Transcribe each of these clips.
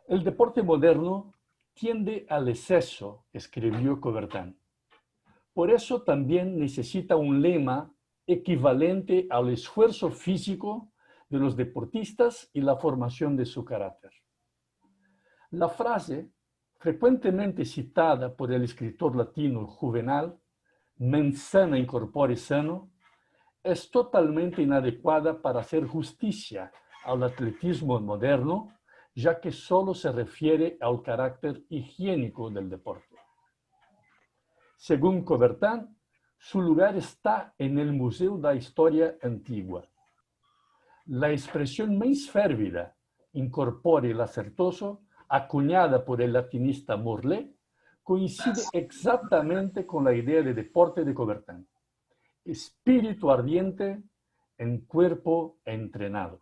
El deporte moderno tiende al exceso, escribió Coubertin. Por eso también necesita un lema equivalente al esfuerzo físico de los deportistas y la formación de su carácter. La frase, frecuentemente citada por el escritor latino Juvenal, mens sana in corpore sano, es totalmente inadecuada para hacer justicia al atletismo moderno, ya que solo se refiere al carácter higiénico del deporte. Según Coubertin, su lugar está en el Museo da Historia Antigua. La expresión mens fervida, in corpore lacertoso, acuñada por el latinista Morlet, coincide exactamente con la idea de deporte de Coubertin. Espíritu ardiente en cuerpo entrenado.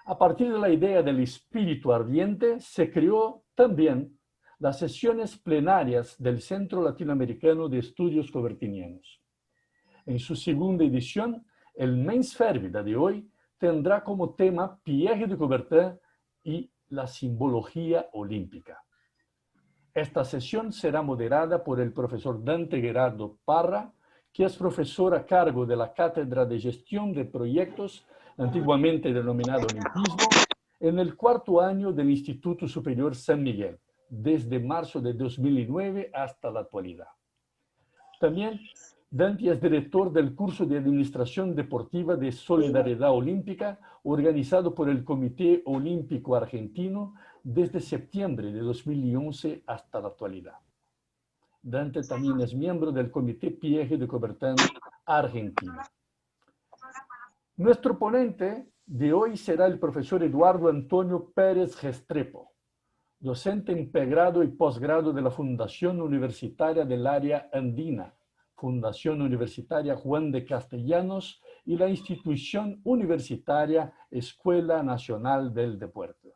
A partir de la idea del espíritu ardiente, se creó también las sesiones plenarias del Centro Latinoamericano de Estudios Coubertinianos. En su segunda edición, el mens fervida de hoy tendrá como tema Pierre de Coubertin y la simbología olímpica. Esta sesión será moderada por el profesor Dante Gerardo Parra, que es profesor a cargo de la Cátedra de Gestión de Proyectos, antiguamente denominado Olimpismo, en el cuarto año del Instituto Superior San Miguel, desde marzo de 2009 hasta la actualidad. También Dante es director del curso de Administración Deportiva de Solidaridad Olímpica, organizado por el Comité Olímpico Argentino desde septiembre de 2011 hasta la actualidad. Dante también es miembro del Comité Pierre de Coubertin Argentina. Nuestro ponente de hoy será el profesor Eduardo Antonio Pérez Restrepo, docente en pregrado y posgrado de la Fundación Universitaria del Área Andina, Fundación Universitaria Juan de Castellanos y la institución universitaria Escuela Nacional del Deporte.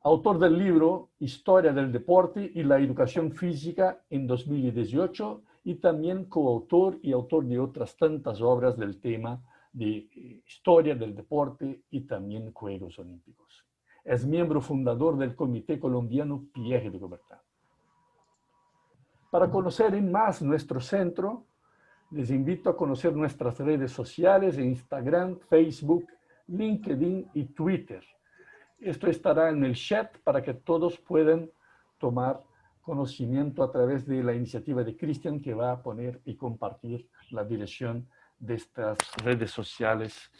Autor del libro Historia del Deporte y la Educación Física en 2018 y también coautor y autor de otras tantas obras del tema de Historia del Deporte y también Juegos Olímpicos. Es miembro fundador del Comité Colombiano Pierre de Coubertin. Para conocer más nuestro centro, les invito a conocer nuestras redes sociales en Instagram, Facebook, LinkedIn y Twitter. Esto estará en el chat para que todos puedan tomar conocimiento a través de la iniciativa de Cristian, que va a poner y compartir la dirección de estas redes sociales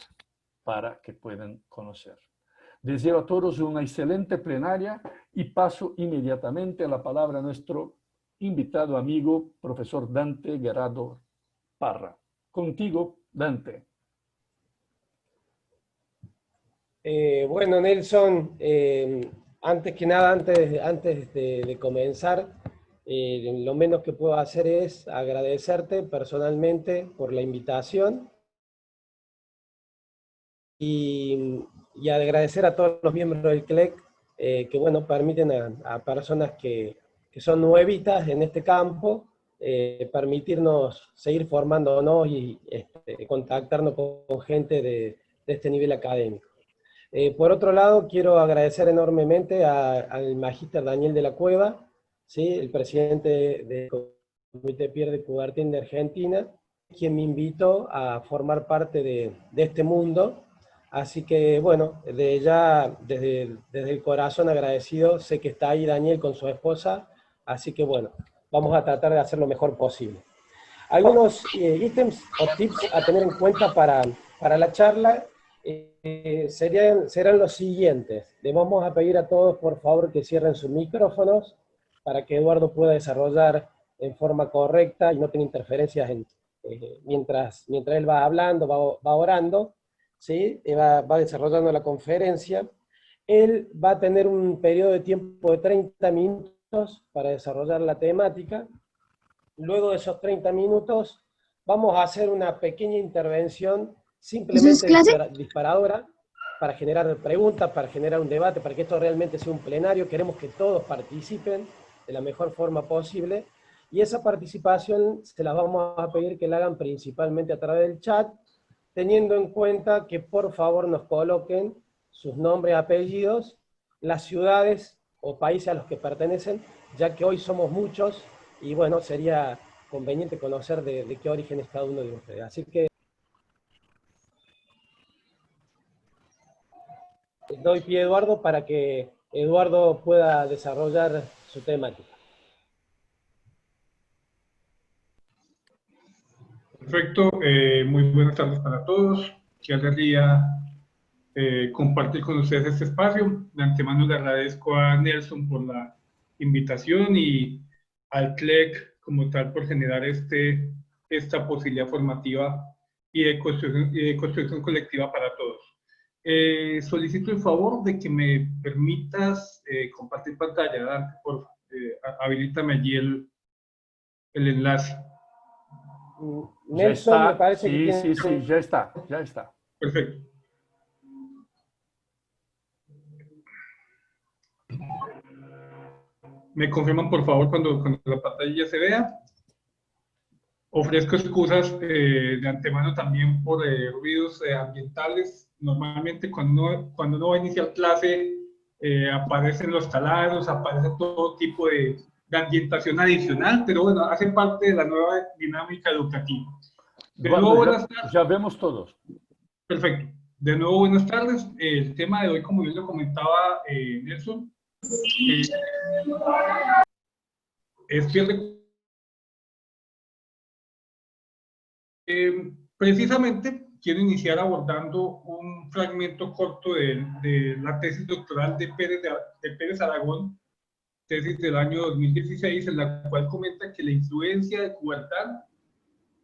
para que puedan conocer. Deseo a todos una excelente plenaria y paso inmediatamente a la palabra a nuestro invitado amigo, profesor Dante Gerardo Parra. Contigo, Dante. Bueno, Nelson, antes que nada, antes de comenzar, lo menos que puedo hacer es agradecerte personalmente por la invitación y agradecer a todos los miembros del CLEC que, bueno, permiten a personas que son nuevitas en este campo, permitirnos seguir formándonos y contactarnos con gente de este nivel académico. Por otro lado, quiero agradecer enormemente al magíster Daniel de la Cueva, ¿sí? El presidente del Comité Pierre de Coubertin de Argentina, quien me invitó a formar parte de este mundo. Así que, bueno, desde el corazón agradecido, sé que está ahí Daniel con su esposa, así que, bueno, vamos a tratar de hacer lo mejor posible. Algunos ítems o tips a tener en cuenta para la charla serán los siguientes. Le vamos a pedir a todos, por favor, que cierren sus micrófonos para que Eduardo pueda desarrollar en forma correcta y no tenga interferencias mientras él va hablando, va orando, ¿sí? Va desarrollando la conferencia. Él va a tener un periodo de tiempo de 30 minutos para desarrollar la temática. Luego de esos 30 minutos vamos a hacer una pequeña intervención simplemente disparadora para generar preguntas, para generar un debate, para que esto realmente sea un plenario. Queremos que todos participen de la mejor forma posible y esa participación se la vamos a pedir que la hagan principalmente a través del chat, teniendo en cuenta que por favor nos coloquen sus nombres, apellidos las ciudades o países a los que pertenecen, ya que hoy somos muchos y bueno, sería conveniente conocer de qué origen es cada uno de ustedes. Así que doy pie a Eduardo para que Eduardo pueda desarrollar su temática. Perfecto, muy buenas tardes para todos. Qué alegría compartir con ustedes este espacio. De antemano le agradezco a Nelson por la invitación y al CLEC como tal por generar esta posibilidad formativa y de construcción colectiva para todos. Solicito el favor de que me permitas compartir pantalla. Dante, por favor, habilítame allí el enlace. Ya Nelson, me está. parece que Sí, tiene... sí, sí, ya está, ya está. Perfecto. Me confirman, por favor, cuando la pantalla ya se vea. Ofrezco excusas de antemano también por ruidos ambientales. Normalmente cuando uno va a iniciar clase aparecen los taladros, aparece todo tipo de ambientación adicional, pero bueno, hace parte de la nueva dinámica educativa. De nuevo, buenas tardes. Ya vemos todos. Perfecto. De nuevo, buenas tardes. El tema de hoy, como bien lo comentaba Nelson, es que precisamente quiero iniciar abordando un fragmento corto de la tesis doctoral de Pérez Aragón, tesis del año 2016, en la cual comenta que la influencia de Coubertin,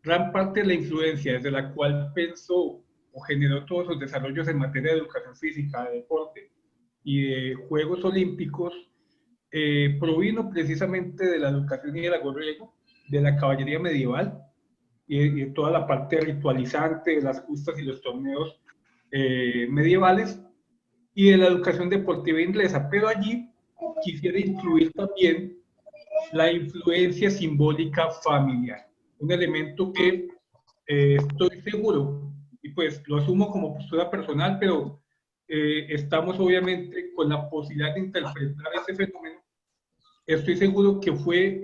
gran parte de la influencia desde la cual pensó o generó todos sus desarrollos en materia de educación física, de deporte y de Juegos Olímpicos, provino precisamente de la educación y del agorriego, de la caballería medieval, y toda la parte ritualizante de las justas y los torneos medievales y de la educación deportiva inglesa, pero allí quisiera incluir también la influencia simbólica familiar, un elemento que estoy seguro, y pues lo asumo como postura personal, pero estamos obviamente con la posibilidad de interpretar ese fenómeno. Estoy seguro que fue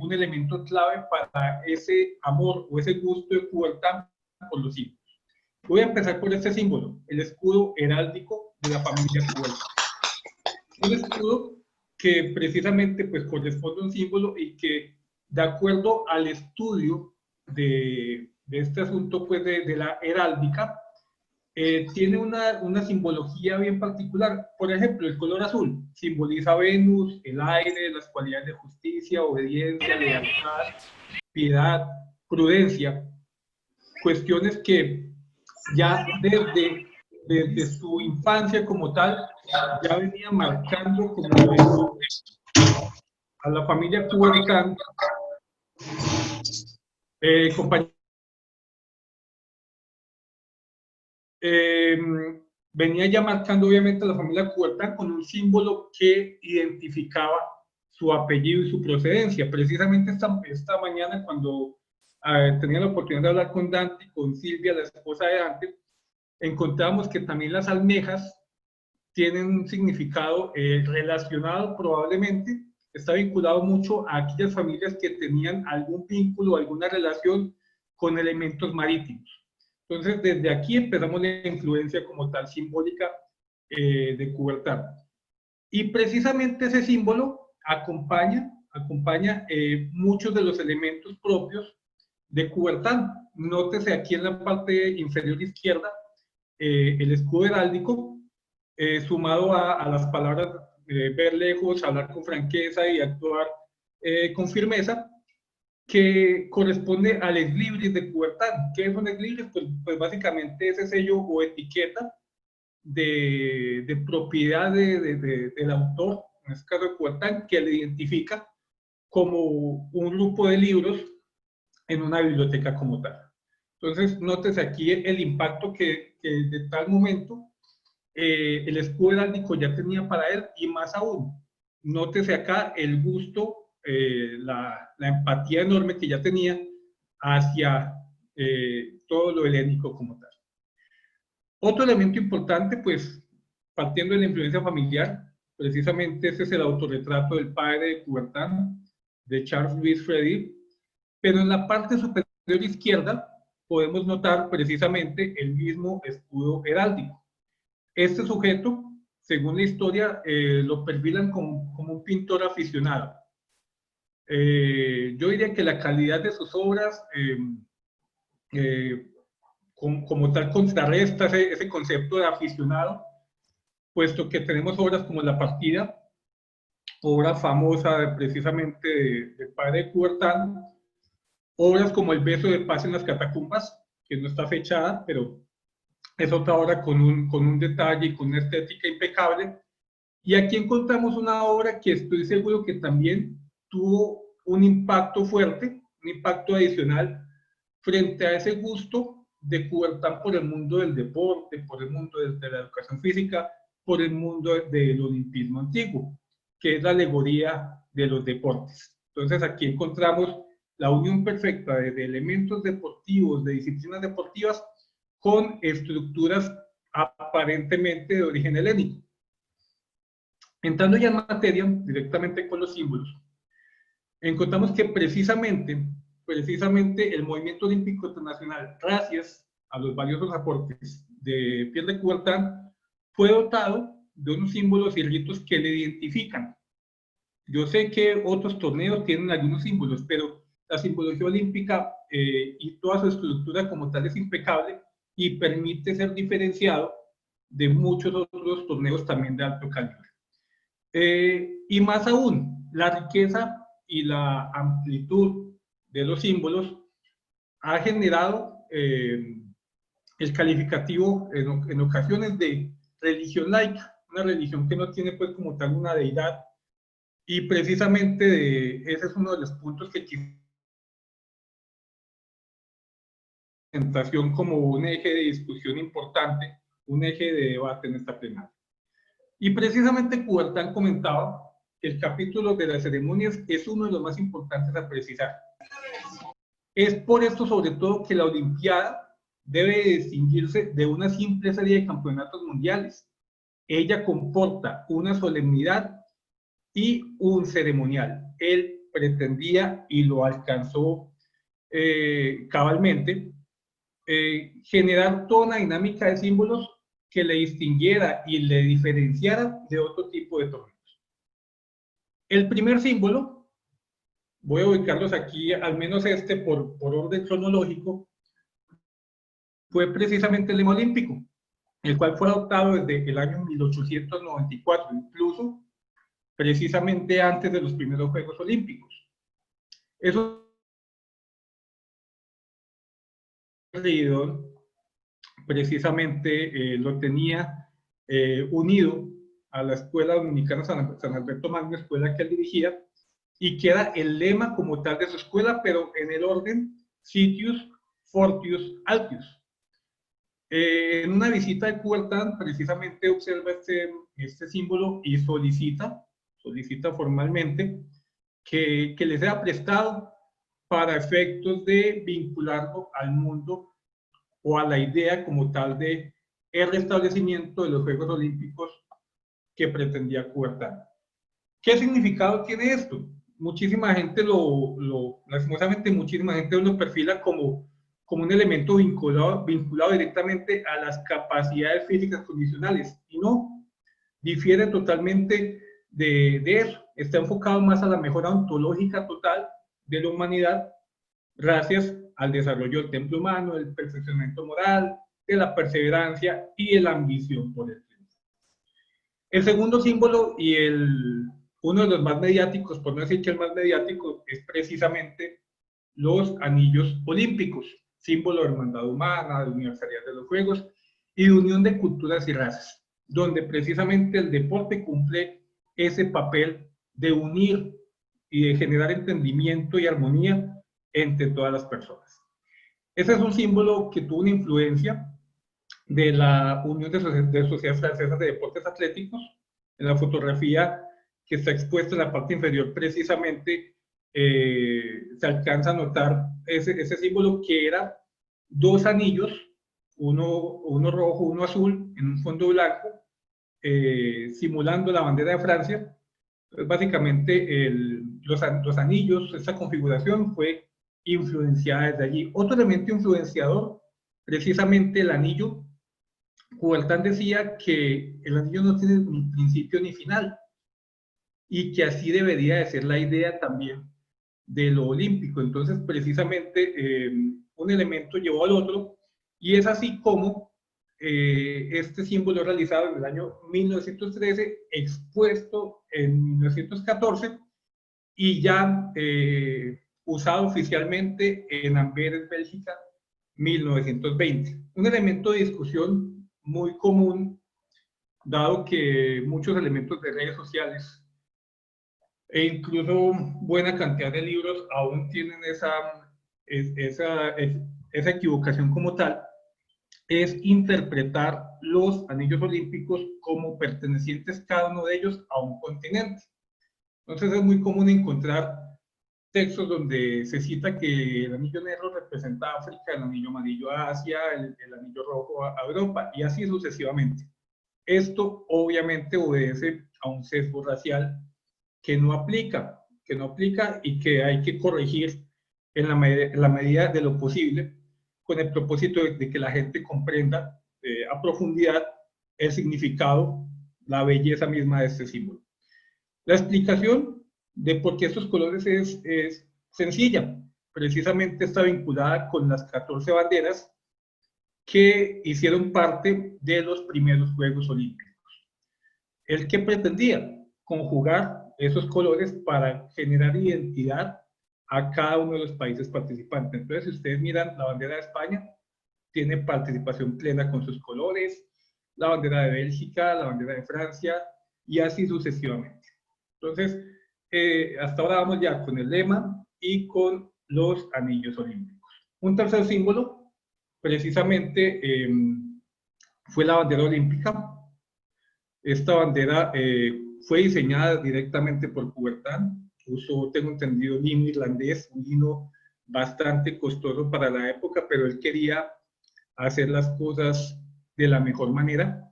un elemento clave para ese amor o ese gusto de Coubertin por los símbolos. Voy a empezar por este símbolo, el escudo heráldico de la familia Coubertin. Un escudo que precisamente pues, corresponde a un símbolo y que, de acuerdo al estudio de este asunto pues, de la heráldica, tiene una simbología bien particular. Por ejemplo, el color azul simboliza a Venus, el aire, las cualidades de justicia, obediencia, lealtad, piedad, prudencia. Cuestiones que ya desde su infancia como tal, ya venía marcando como a la familia Coubertin, compañeros. Venía ya marcando obviamente a la familia Coubertin con un símbolo que identificaba su apellido y su procedencia. Precisamente esta mañana cuando tenía la oportunidad de hablar con Dante, con Silvia, la esposa de Dante, encontramos que también las almejas tienen un significado relacionado probablemente, está vinculado mucho a aquellas familias que tenían algún vínculo, alguna relación con elementos marítimos. Entonces, desde aquí empezamos la influencia como tal simbólica de Coubertin. Y precisamente ese símbolo acompaña muchos de los elementos propios de Coubertin. Nótese aquí en la parte inferior izquierda el escudo heráldico, sumado a las palabras ver lejos, hablar con franqueza y actuar con firmeza, que corresponde al ex libris de Coubertin. ¿Qué es un ex libris? Pues básicamente ese sello o etiqueta de propiedad del autor, en este caso de Coubertin, que le identifica como un grupo de libros en una biblioteca como tal. Entonces, nótese aquí el impacto que de tal momento el escudo heráldico ya tenía para él, y más aún, nótese acá el gusto, la empatía enorme que ya tenía hacia todo lo helénico como tal. Otro elemento importante, pues, partiendo de la influencia familiar, Precisamente ese es el autorretrato del padre de Coubertin, de Charles Louis Freddy, pero en la parte superior izquierda podemos notar precisamente el mismo escudo heráldico. Este sujeto, según la historia, lo perfilan como un pintor aficionado. Yo diría que la calidad de sus obras como tal contrarresta ese concepto de aficionado, puesto que tenemos obras como La Partida, obra famosa precisamente del padre de Coubertin, obras como El beso de paz en las catacumbas, que no está fechada, pero es otra obra con un detalle y con una estética impecable. Y aquí encontramos una obra que estoy seguro que también tuvo un impacto fuerte, un impacto adicional frente a ese gusto de Coubertin por el mundo del deporte, por el mundo de la educación física, por el mundo del olimpismo antiguo, que es la alegoría de los deportes. Entonces aquí encontramos la unión perfecta de elementos deportivos, de disciplinas deportivas, con estructuras aparentemente de origen helénico. Entrando ya en materia, directamente con los símbolos, encontramos que precisamente el movimiento olímpico internacional, gracias a los valiosos aportes de Pierre de Coubertin, fue dotado de unos símbolos y ritos que le identifican. Yo sé que otros torneos tienen algunos símbolos, pero la simbología olímpica y toda su estructura como tal es impecable y permite ser diferenciado de muchos otros torneos también de alto calibre. Y más aún, la riqueza y la amplitud de los símbolos ha generado el calificativo en ocasiones de religión laica, una religión que no tiene pues como tal una deidad, y precisamente ese es uno de los puntos que presentación como un eje de discusión importante, un eje de debate en esta plenaria. Y precisamente Coubertin comentaba que el capítulo de las ceremonias es uno de los más importantes a precisar. Es por esto sobre todo que la Olimpiada debe distinguirse de una simple serie de campeonatos mundiales. Ella comporta una solemnidad y un ceremonial. Él pretendía, y lo alcanzó cabalmente, generar toda una dinámica de símbolos que le distinguiera y le diferenciara de otro tipo de torneos. El primer símbolo, voy a ubicarlos aquí, al menos por orden cronológico, fue precisamente el lema olímpico, el cual fue adoptado desde el año 1894, incluso precisamente antes de los primeros Juegos Olímpicos. Eso precisamente lo tenía unido a la Escuela Dominicana San Alberto Magno, escuela que él dirigía, y que era el lema como tal de su escuela, pero en el orden Citius, Fortius, Altius. En una visita de Coubertin, precisamente observa este símbolo y solicita formalmente que le sea prestado para efectos de vincularlo al mundo o a la idea como tal de el restablecimiento de los Juegos Olímpicos que pretendía Coubertin. ¿Qué significado tiene esto? Muchísima gente lastimosamente muchísima gente lo perfila como un elemento vinculado directamente a las capacidades físicas condicionales, y no, difiere totalmente de eso. Está enfocado más a la mejora ontológica total de la humanidad gracias al desarrollo del temple humano, del perfeccionamiento moral, de la perseverancia y de la ambición por el triunfo. El segundo símbolo y uno de los más mediáticos, por no decir que el más mediático, es precisamente los anillos olímpicos, símbolo de hermandad humana, de universalidad de los Juegos y de unión de culturas y razas, donde precisamente el deporte cumple ese papel de unir y de generar entendimiento y armonía entre todas las personas. Ese es un símbolo que tuvo una influencia de la Unión de Sociedades Francesas de Deportes Atléticos. En la fotografía que está expuesta en la parte inferior, precisamente se alcanza a notar ese símbolo, que era dos anillos, uno rojo, uno azul, en un fondo blanco, simulando la bandera de Francia. Entonces, básicamente los anillos, esta configuración fue influenciada desde allí. Otro elemento influenciador, precisamente el anillo. Coubertin decía que el anillo no tiene ni principio ni final, y que así debería de ser la idea también de lo olímpico. Entonces, precisamente, un elemento llevó al otro, y es así como este símbolo realizado en el año 1913, expuesto en 1914, y ya usado oficialmente en Amberes, Bélgica, 1920. Un elemento de discusión muy común, dado que muchos elementos de redes sociales e incluso buena cantidad de libros aún tienen esa equivocación como tal, es interpretar los anillos olímpicos como pertenecientes cada uno de ellos a un continente. Entonces es muy común encontrar textos donde se cita que el anillo negro representa a África, el anillo amarillo a Asia, el anillo rojo a Europa, y así sucesivamente. Esto obviamente obedece a un sesgo racial que no aplica y que hay que corregir en la medida de lo posible, con el propósito de que la gente comprenda a profundidad el significado, la belleza misma de este símbolo. La explicación de por qué estos colores es sencilla. Precisamente está vinculada con las 14 banderas que hicieron parte de los primeros Juegos Olímpicos. ¿El que pretendía? Conjugar esos colores para generar identidad a cada uno de los países participantes. Entonces, si ustedes miran la bandera de España, tiene participación plena con sus colores, la bandera de Bélgica, la bandera de Francia, y así sucesivamente. Entonces, hasta ahora vamos ya con el lema y con los anillos olímpicos. Un tercer símbolo, precisamente, fue la bandera olímpica. Esta bandera fue diseñada directamente por Coubertin. Usó, tengo entendido, lino irlandés, un lino bastante costoso para la época, pero él quería hacer las cosas de la mejor manera.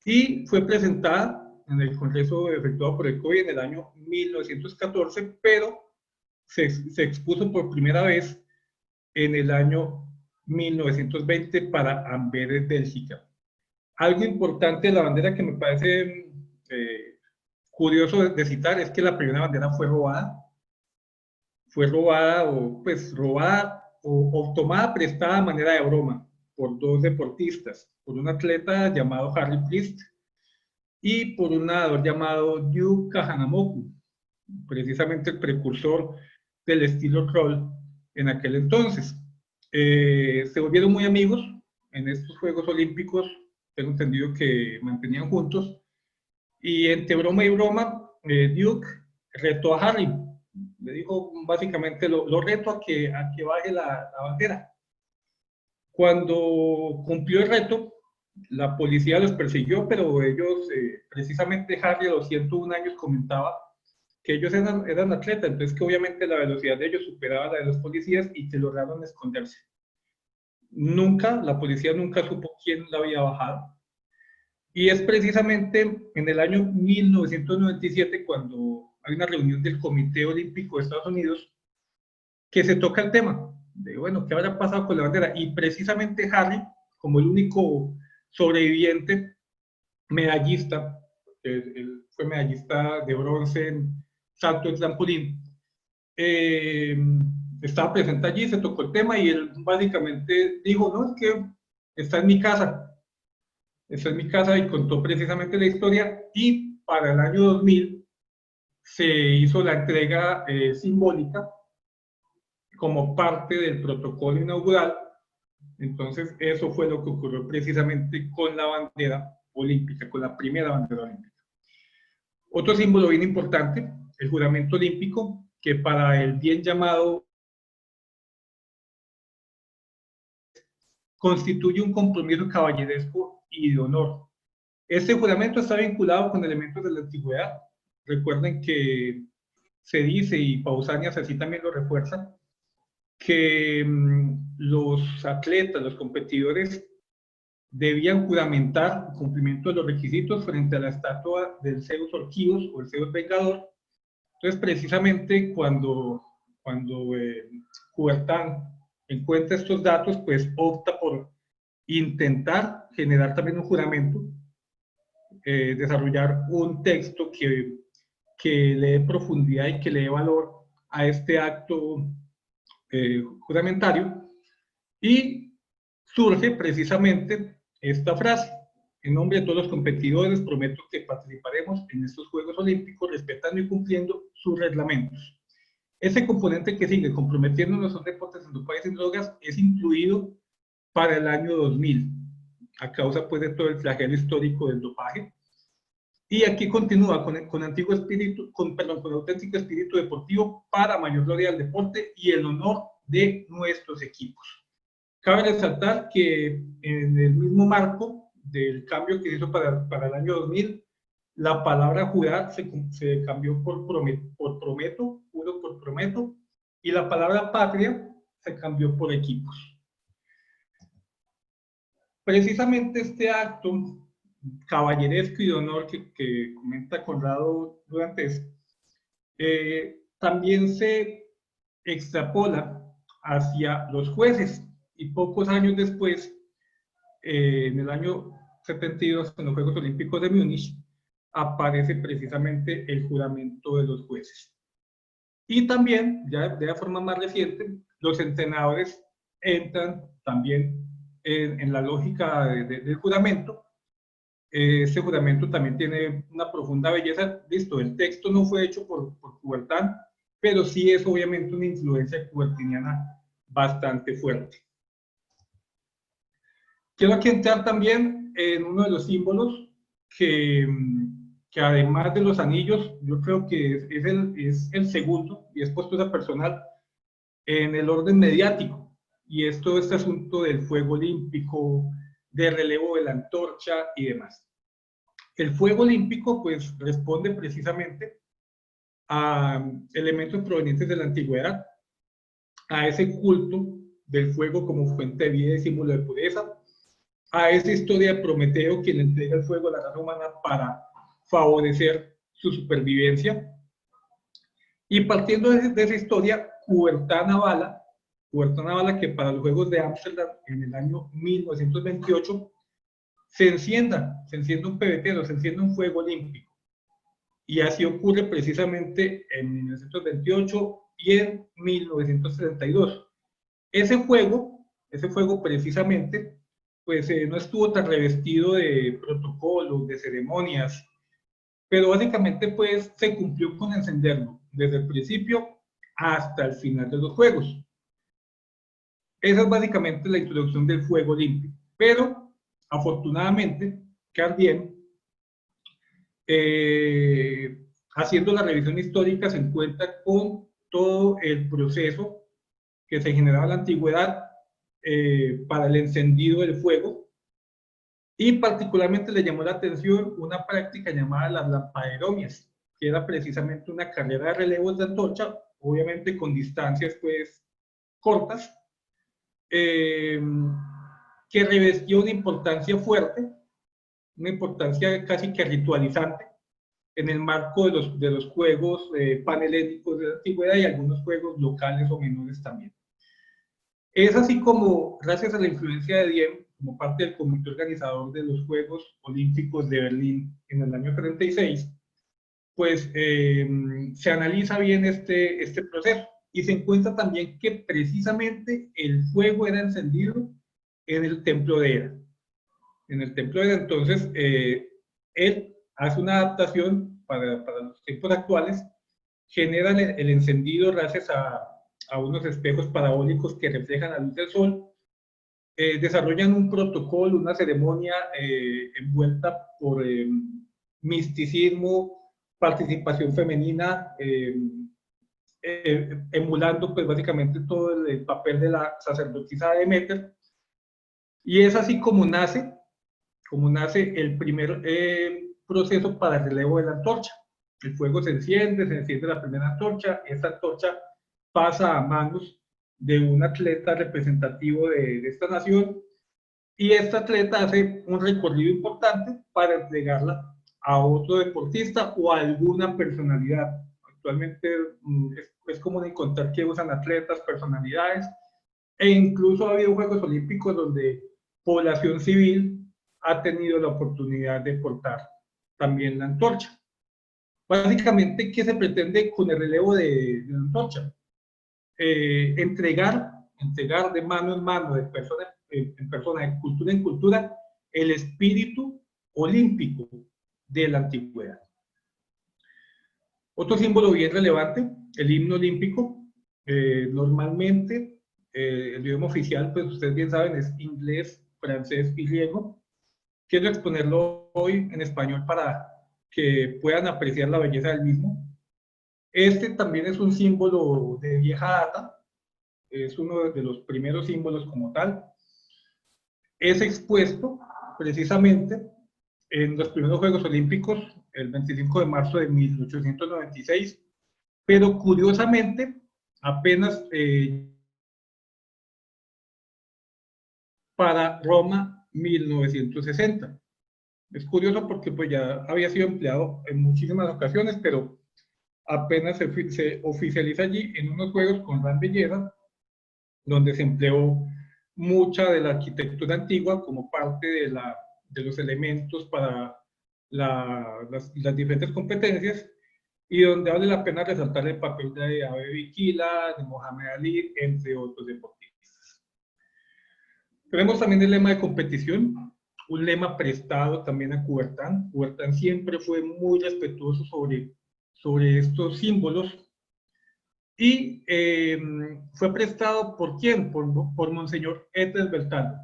Y fue presentada en el congreso efectuado por el COI en el año 1914, pero se expuso por primera vez en el año 1920 para Amberes, Bélgica. Algo importante de la bandera que me parece curioso de citar es que la primera bandera fue robada o tomada prestada de manera de broma por dos deportistas, por un atleta llamado Harry Priest y por un nadador llamado Yu Kahanamoku, precisamente el precursor del estilo crawl en aquel entonces. Se volvieron muy amigos en estos Juegos Olímpicos, tengo entendido que mantenían juntos, y entre broma y broma, Duke retó a Harry, le dijo básicamente, lo reto a que baje la bandera. Cuando cumplió el reto, la policía los persiguió, pero ellos, precisamente Harry a los 101 años comentaba que ellos eran atletas, entonces que obviamente la velocidad de ellos superaba la de los policías y que lograron esconderse. La policía nunca supo quién la había bajado. Y es precisamente en el año 1997, cuando hay una reunión del Comité Olímpico de Estados Unidos, que se toca el tema de, bueno, ¿qué habrá pasado con la bandera? Y precisamente Harry, como el único sobreviviente medallista, él fue medallista de bronce en salto de trampolín, estaba presente allí, se tocó el tema y él básicamente dijo, no, es que está en mi casa y contó precisamente la historia, y para el año 2000 se hizo la entrega simbólica como parte del protocolo inaugural. Entonces eso fue lo que ocurrió precisamente con la bandera olímpica, con la primera bandera olímpica. Otro símbolo bien importante, el juramento olímpico, que para el bien llamado constituye un compromiso caballeresco y de honor. Este juramento está vinculado con elementos de la antigüedad. Recuerden que se dice, y Pausanias así también lo refuerza, que los atletas, los competidores, debían juramentar el cumplimiento de los requisitos frente a la estatua del Zeus Orquídeos o el Zeus Vengador. Entonces, precisamente cuando Coubertin encuentra estos datos, pues opta por intentar generar también un juramento, desarrollar un texto que le dé profundidad y que le dé valor a este acto juramentario, y surge precisamente esta frase: en nombre de todos los competidores prometo que participaremos en estos Juegos Olímpicos respetando y cumpliendo sus reglamentos. Ese componente que sigue, comprometiéndonos a un deporte sin dopaje y sin drogas, es incluido para el año 2000, a causa pues de todo el flagelo histórico del dopaje. Y aquí continúa con auténtico espíritu deportivo para mayor gloria del deporte y el honor de nuestros equipos. Cabe resaltar que en el mismo marco del cambio que se hizo para el año 2000, la palabra jurar se cambió por prometo, juro por prometo, y la palabra patria se cambió por equipos. Precisamente este acto caballeresco y de honor que comenta Conrado Durantes, también se extrapola hacia los jueces, y pocos años después, en el año 72, en los Juegos Olímpicos de Múnich, aparece precisamente el juramento de los jueces. Y también, ya de forma más reciente, los entrenadores entran también en la lógica del juramento. Ese juramento también tiene una profunda belleza. Listo, el texto no fue hecho por Coubertin, pero sí es obviamente una influencia coubertiniana bastante fuerte. Quiero aquí entrar también en uno de los símbolos que además de los anillos, yo creo que es el segundo, y es postura personal en el orden mediático, y es todo este asunto del fuego olímpico, de relevo de la antorcha y demás. El fuego olímpico pues responde precisamente a elementos provenientes de la antigüedad, a ese culto del fuego como fuente de vida y símbolo de pureza, a esa historia de Prometeo, quien le entrega el fuego a la raza humana para favorecer su supervivencia. Y partiendo de esa historia, Coubertin avala que para los Juegos de Ámsterdam en el año 1928 se encienda un pebetero, se encienda un fuego olímpico. Y así ocurre precisamente en 1928 y en 1932. Ese fuego precisamente, pues no estuvo tan revestido de protocolos, de ceremonias, pero básicamente pues se cumplió con encenderlo desde el principio hasta el final de los Juegos. Esa es básicamente la introducción del fuego olímpico. Pero afortunadamente, Cardien, haciendo la revisión histórica, se encuentra con todo el proceso que se generaba en la antigüedad para el encendido del fuego, y particularmente le llamó la atención una práctica llamada las lampaderomias, que era precisamente una carrera de relevos de antorcha, obviamente con distancias pues cortas, que revestía una importancia fuerte, una importancia casi que ritualizante en el marco de los juegos panhelénicos de la antigüedad y algunos juegos locales o menores también. Es así como, gracias a la influencia de Diem, como parte del comité organizador de los Juegos Olímpicos de Berlín en el año 36, pues se analiza bien este proceso, y se encuentra también que precisamente el fuego era encendido en el templo de Hera. En el templo de Hera, entonces, él hace una adaptación para los tiempos actuales, genera el encendido gracias a unos espejos parabólicos que reflejan la luz del sol, desarrollan un protocolo, una ceremonia envuelta por misticismo, participación femenina, emulando pues básicamente todo el papel de la sacerdotisa de Demeter, y es así como nace el primer proceso para el relevo de la antorcha. El fuego se enciende la primera antorcha, esta antorcha pasa a manos de un atleta representativo de esta nación, y este atleta hace un recorrido importante para entregarla a otro deportista o a alguna personalidad. Actualmente es común encontrar que usan atletas, personalidades, e incluso ha habido Juegos Olímpicos donde población civil ha tenido la oportunidad de portar también la antorcha. Básicamente, ¿qué se pretende con el relevo de la antorcha? Entregar de mano en mano, de persona en persona, de cultura en cultura, el espíritu olímpico de la antigüedad. Otro símbolo bien relevante, el himno olímpico. Normalmente, el idioma oficial, pues ustedes bien saben, es inglés, francés y griego. Quiero exponerlo hoy en español para que puedan apreciar la belleza del mismo. Este también es un símbolo de vieja data, es uno de los primeros símbolos como tal. Es expuesto precisamente en los primeros Juegos Olímpicos, el 25 de marzo de 1896, pero curiosamente apenas para Roma 1960. Es curioso porque pues ya había sido empleado en muchísimas ocasiones, pero apenas se oficializa allí en unos juegos con gran belleza, donde se empleó mucha de la arquitectura antigua como parte de los elementos para las diferentes competencias, y donde vale la pena resaltar el papel de Abe Bikila, de Mohamed Ali, entre otros deportistas. Tenemos también el lema de competición, un lema prestado también a Coubertin. Coubertin siempre fue muy respetuoso sobre estos símbolos, y fue prestado ¿por quién? Por Monseñor Etes Bertalot,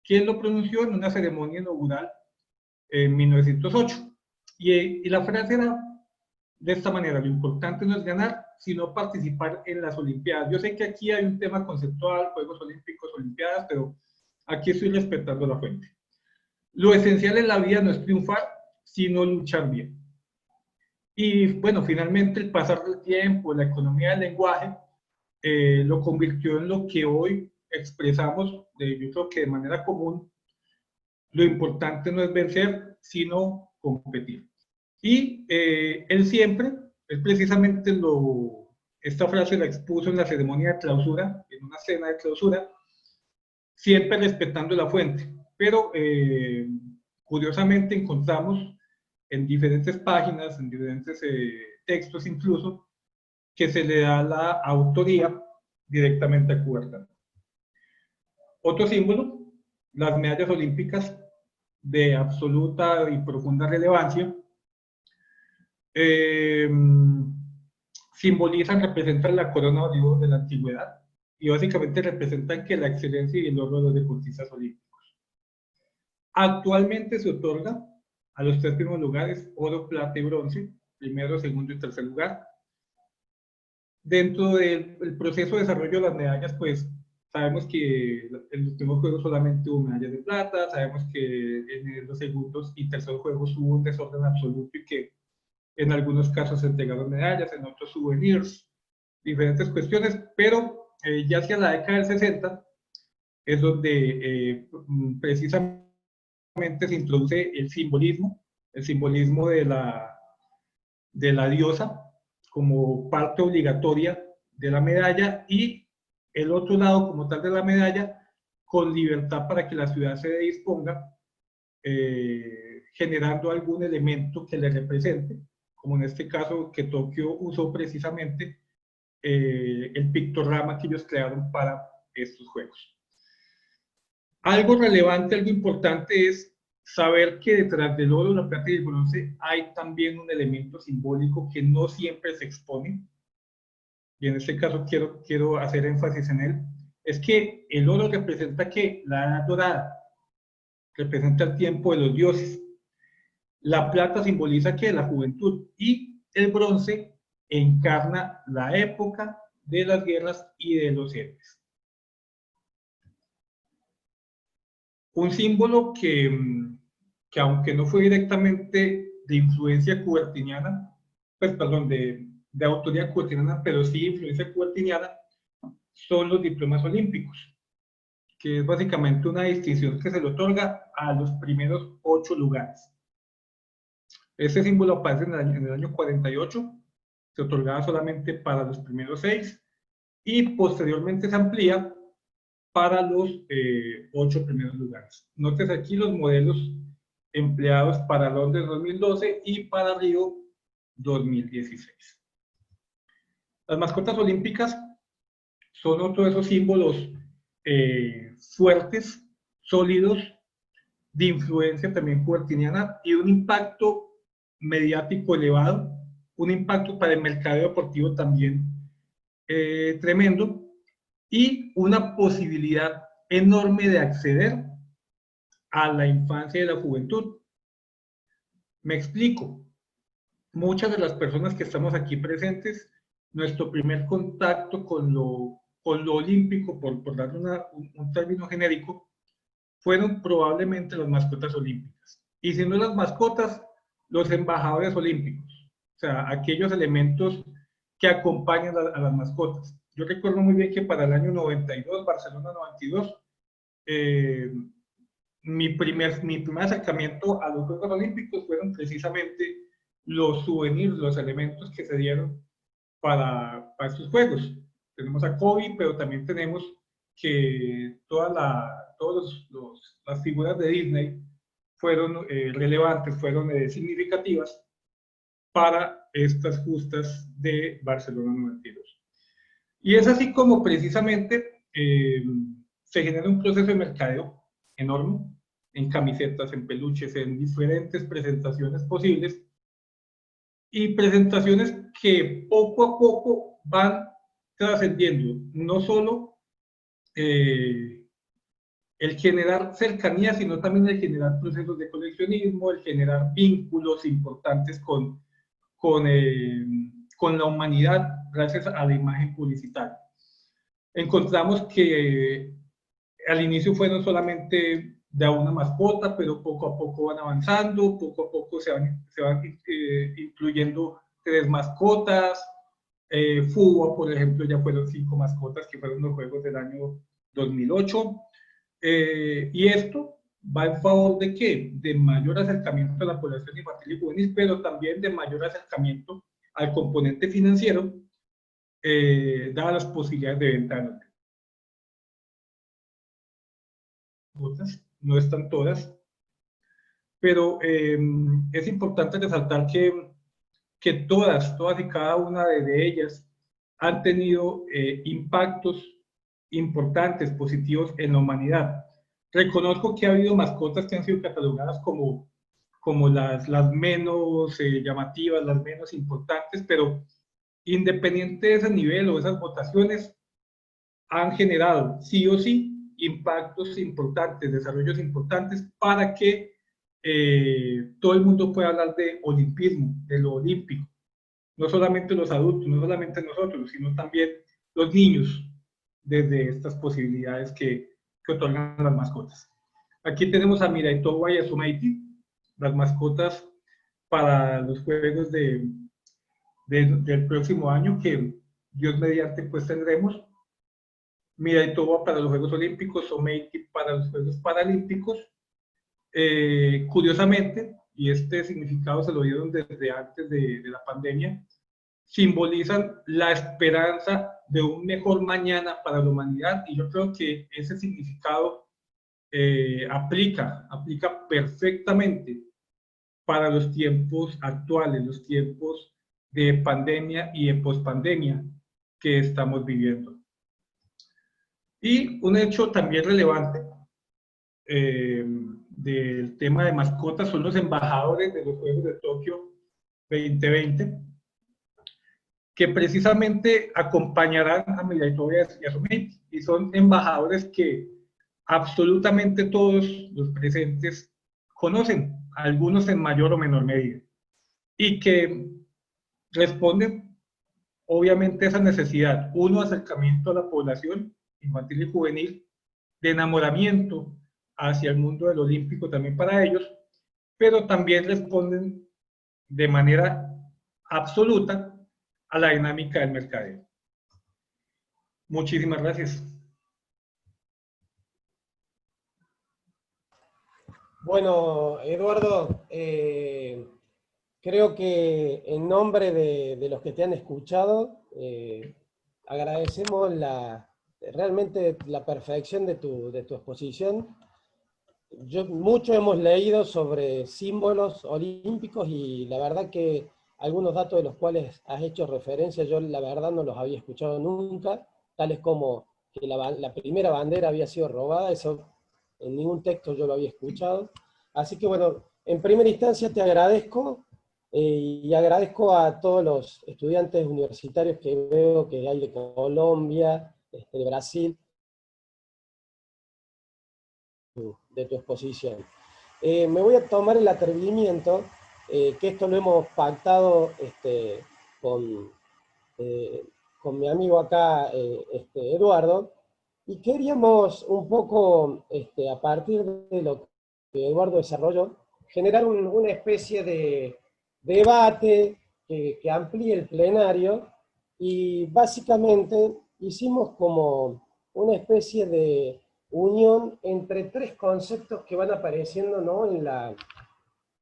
quien lo pronunció en una ceremonia inaugural en 1908. Y la frase era de esta manera: lo importante no es ganar, sino participar en las Olimpiadas. Yo sé que aquí hay un tema conceptual, Juegos Olímpicos, Olimpiadas, pero aquí estoy respetando la fuente. Lo esencial en la vida no es triunfar, sino luchar bien. Y bueno, finalmente el pasar del tiempo, la economía del lenguaje, lo convirtió en lo que hoy expresamos, yo creo que de manera común: lo importante no es vencer, sino competir. Y él precisamente esta frase la expuso en la ceremonia de clausura, en una cena de clausura, siempre respetando la fuente. Pero curiosamente encontramos en diferentes páginas, en diferentes textos incluso, que se le da la autoría directamente a Coubertin. Otro símbolo, las medallas olímpicas de absoluta y profunda relevancia, simbolizan, representan la corona de oro de la antigüedad, y básicamente representan que la excelencia y el oro de los deportistas olímpicos. Actualmente se otorga a los tres primeros lugares oro, plata y bronce, primero, segundo y tercer lugar. Dentro del proceso de desarrollo de las medallas, pues sabemos que en los primeros juegos solamente hubo medallas de plata, sabemos que en los segundos y terceros juegos hubo un desorden absoluto y que en algunos casos se entregaron medallas, en otros souvenirs, diferentes cuestiones, pero ya hacia la década del 60 es donde precisamente se introduce el simbolismo de la diosa como parte obligatoria de la medalla, y el otro lado como tal de la medalla con libertad para que la ciudad se disponga, generando algún elemento que le represente, como en este caso que Tokio usó precisamente el pictograma que ellos crearon para estos juegos. Algo relevante, algo importante es saber que detrás del oro, la plata y el bronce hay también un elemento simbólico que no siempre se expone, y en este caso quiero hacer énfasis en él. Es que el oro representa que la edad dorada, representa el tiempo de los dioses. La plata simboliza que la juventud, y el bronce encarna la época de las guerras y de los héroes. Un símbolo que aunque no fue directamente de influencia coubertiniana, pues perdón, de autoría coubertiniana, pero sí influencia coubertiniana, son los diplomas olímpicos. que es básicamente una distinción que se le otorga a los primeros 8 lugares. Este símbolo aparece en el año 48, se otorgaba solamente para los primeros 6 y posteriormente se amplía para los 8 primeros lugares. Notes aquí los modelos empleados para Londres 2012 y para Río 2016. Las mascotas olímpicas son otro de esos símbolos fuertes, sólidos, de influencia también puertiniana y un impacto mediático elevado, un impacto para el mercado deportivo también tremendo y una posibilidad enorme de acceder a la infancia y la juventud. Me explico. Muchas de las personas que estamos aquí presentes, nuestro primer contacto con lo olímpico, por darle un término genérico, fueron probablemente las mascotas olímpicas. Y si no las mascotas, los embajadores olímpicos. O sea, aquellos elementos que acompañan a las mascotas. Yo recuerdo muy bien que para el año 92, Barcelona 92, mi primer acercamiento a los Juegos Olímpicos fueron precisamente los souvenirs, los elementos que se dieron para estos Juegos. Tenemos a Kobe, pero también tenemos que todas las figuras de Disney fueron relevantes, fueron significativas para estas justas de Barcelona 92. Y es así como precisamente se genera un proceso de mercadeo enorme en camisetas, en peluches, en diferentes presentaciones posibles y presentaciones que poco a poco van trascendiendo, no solo el generar cercanía, sino también el generar procesos de coleccionismo, el generar vínculos importantes con la humanidad gracias a la imagen publicitaria. Encontramos que al inicio fueron solamente de una mascota, pero poco a poco van avanzando, poco a poco se van incluyendo 3 mascotas. FUBA, por ejemplo, ya fueron 5 mascotas, que fueron los Juegos del año 2008. Y esto va en favor de ¿qué? De mayor acercamiento a la población infantil y juvenil, pero también de mayor acercamiento al componente financiero, dadas las posibilidades de venta de mascotas. No están todas, pero es importante resaltar que todas y cada una de ellas han tenido impactos importantes, positivos en la humanidad. Reconozco que ha habido mascotas que han sido catalogadas como las menos llamativas, las menos importantes, pero independiente de ese nivel o esas votaciones, han generado sí o sí impactos importantes, desarrollos importantes para que todo el mundo pueda hablar de olimpismo, de lo olímpico. No solamente los adultos, no solamente nosotros, sino también los niños, desde estas posibilidades que otorgan las mascotas. Aquí tenemos a Mirai Towa y a Sumeiti, las mascotas para los Juegos del próximo año, que Dios mediante pues tendremos. Mirai Towa para los Juegos Olímpicos, Sumeiti para los Juegos Paralímpicos. Curiosamente, y este significado se lo dieron desde antes de la pandemia, simbolizan la esperanza de un mejor mañana para la humanidad, y yo creo que ese significado aplica perfectamente para los tiempos actuales, los tiempos de pandemia y de pospandemia que estamos viviendo. Y un hecho también relevante del tema de mascotas son los embajadores de los Juegos de Tokio 2020, que precisamente acompañarán a Mirai Towa y a Sumeiti, y son embajadores que absolutamente todos los presentes conocen, algunos en mayor o menor medida, y que responden obviamente a esa necesidad, uno, acercamiento a la población infantil y juvenil, de enamoramiento hacia el mundo del olímpico también para ellos, pero también responden de manera absoluta a la dinámica del mercadeo. Muchísimas gracias. Bueno, Eduardo, creo que en nombre de los que te han escuchado, agradecemos realmente la perfección de tu exposición. Mucho hemos leído sobre símbolos olímpicos y la verdad que algunos datos de los cuales has hecho referencia, yo la verdad no los había escuchado nunca, tales como que la primera bandera había sido robada, eso en ningún texto yo lo había escuchado. Así que bueno, en primera instancia te agradezco y agradezco a todos los estudiantes universitarios que veo que hay de Colombia, de Brasil, de tu exposición. Me voy a tomar el atrevimiento, que esto lo hemos pactado con, eh, con mi amigo acá, Eduardo, y queríamos un poco, a partir de lo que Eduardo desarrolló, generar una especie de debate que amplíe el plenario, y básicamente hicimos como una especie de unión entre tres conceptos que van apareciendo, ¿no?,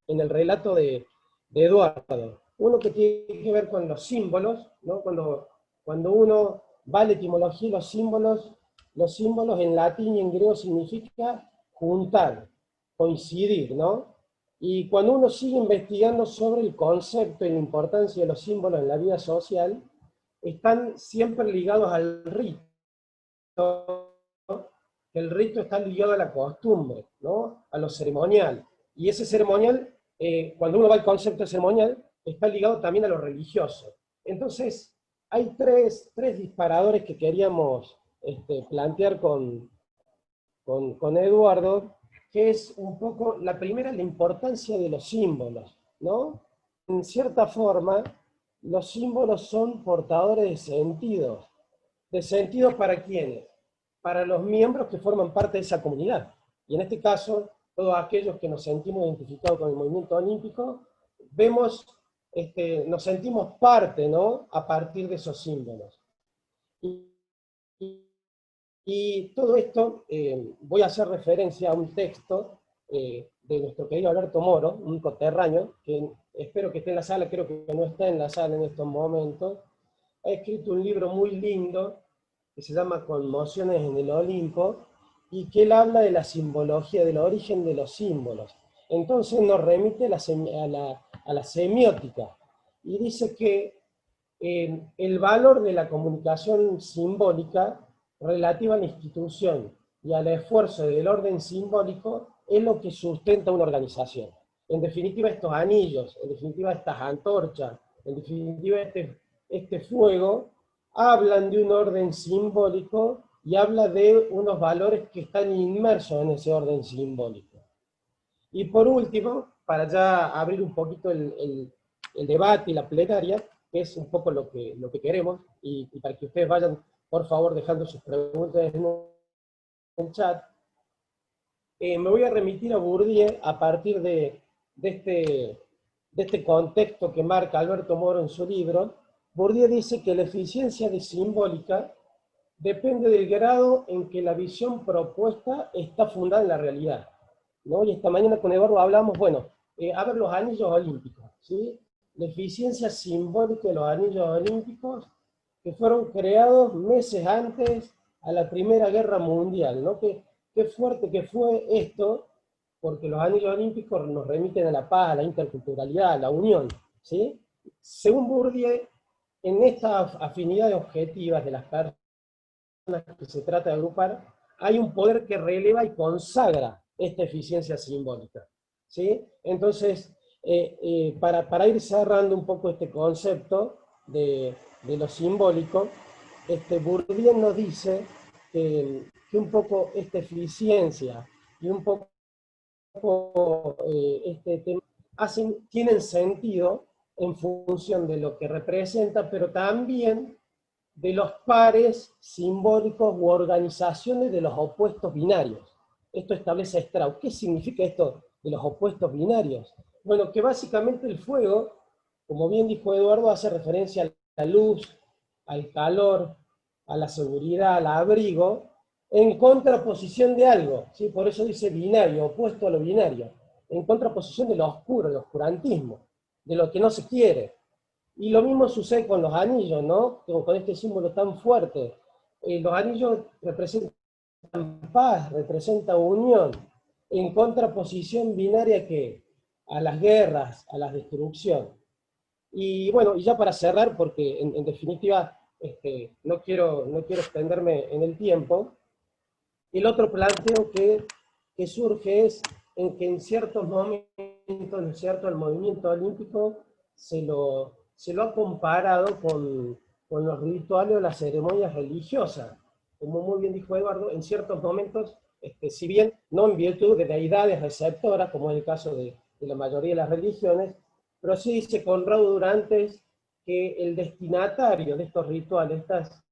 en el relato de Eduardo. Uno que tiene que ver con los símbolos, ¿no? Cuando uno va a la etimología, los símbolos en latín y en griego significa juntar, coincidir, ¿no? Y cuando uno sigue investigando sobre el concepto y la importancia de los símbolos en la vida social, están siempre ligados al rito, que el rito está ligado a la costumbre, ¿no?, a lo ceremonial. Y ese ceremonial, cuando uno va al concepto ceremonial, está ligado también a lo religioso. Entonces, hay tres disparadores que queríamos plantear con Eduardo, que es un poco, la primera, la importancia de los símbolos, ¿no? En cierta forma, los símbolos son portadores de sentidos. ¿De sentidos para quiénes? Para los miembros que forman parte de esa comunidad. Y en este caso, todos aquellos que nos sentimos identificados con el movimiento olímpico, vemos, nos sentimos parte, ¿no?, a partir de esos símbolos. Y todo esto, voy a hacer referencia a un texto de nuestro querido Alberto Moro, un coterráneo, que espero que esté en la sala, creo que no está en la sala en estos momentos. Ha escrito un libro muy lindo que se llama Conmociones en el Olimpo, y que él habla de la simbología, del origen de los símbolos. Entonces nos remite a la semiótica, y dice que el valor de la comunicación simbólica relativa a la institución y al esfuerzo del orden simbólico es lo que sustenta una organización. En definitiva, estos anillos, en definitiva, estas antorchas, en definitiva, este fuego, hablan de un orden simbólico y habla de unos valores que están inmersos en ese orden simbólico. Y por último, para ya abrir un poquito el debate y la plenaria, que es un poco lo que queremos, y para que ustedes vayan, por favor, dejando sus preguntas en el chat, me voy a remitir a Bourdieu a partir de este contexto que marca Alberto Moro en su libro. Bourdieu dice que la eficiencia de simbólica depende del grado en que la visión propuesta está fundada en la realidad, ¿no? Y esta mañana con Eduardo hablamos, bueno, a ver los anillos olímpicos, ¿sí? La eficiencia simbólica de los anillos olímpicos que fueron creados meses antes a la Primera Guerra Mundial, ¿no? Qué fuerte que fue esto, porque los anillos olímpicos nos remiten a la paz, a la interculturalidad, a la unión, ¿sí? Según Bourdieu, en estas afinidades objetivas de las personas que se trata de agrupar, hay un poder que releva y consagra esta eficiencia simbólica, ¿sí? Entonces, para ir cerrando un poco este concepto de lo simbólico, Bourdieu nos dice que un poco esta eficiencia y un poco tienen sentido en función de lo que representa, pero también de los pares simbólicos u organizaciones de los opuestos binarios. Esto establece Strauss. ¿Qué significa esto de los opuestos binarios? Bueno, que básicamente el fuego, como bien dijo Eduardo, hace referencia a la luz, al calor, a la seguridad, al abrigo, en contraposición de algo, ¿sí? Por eso dice binario, opuesto a lo binario, en contraposición de lo oscuro, del oscurantismo, de lo que no se quiere. Y lo mismo sucede con los anillos, ¿no? Con este símbolo tan fuerte. Los anillos representan paz, representan unión, en contraposición binaria que a las guerras, a la destrucción. Y bueno, y ya para cerrar, porque en definitiva no quiero extenderme en el tiempo, el otro planteo que surge es en que en ciertos momentos, ¿no es cierto?, el movimiento olímpico se lo ha comparado con los rituales o las ceremonias religiosas. Como muy bien dijo Eduardo, en ciertos momentos, si bien no en virtud de deidades receptoras, como es el caso de la mayoría de las religiones, pero sí dice Conrado Durantes que el destinatario de estos rituales, estas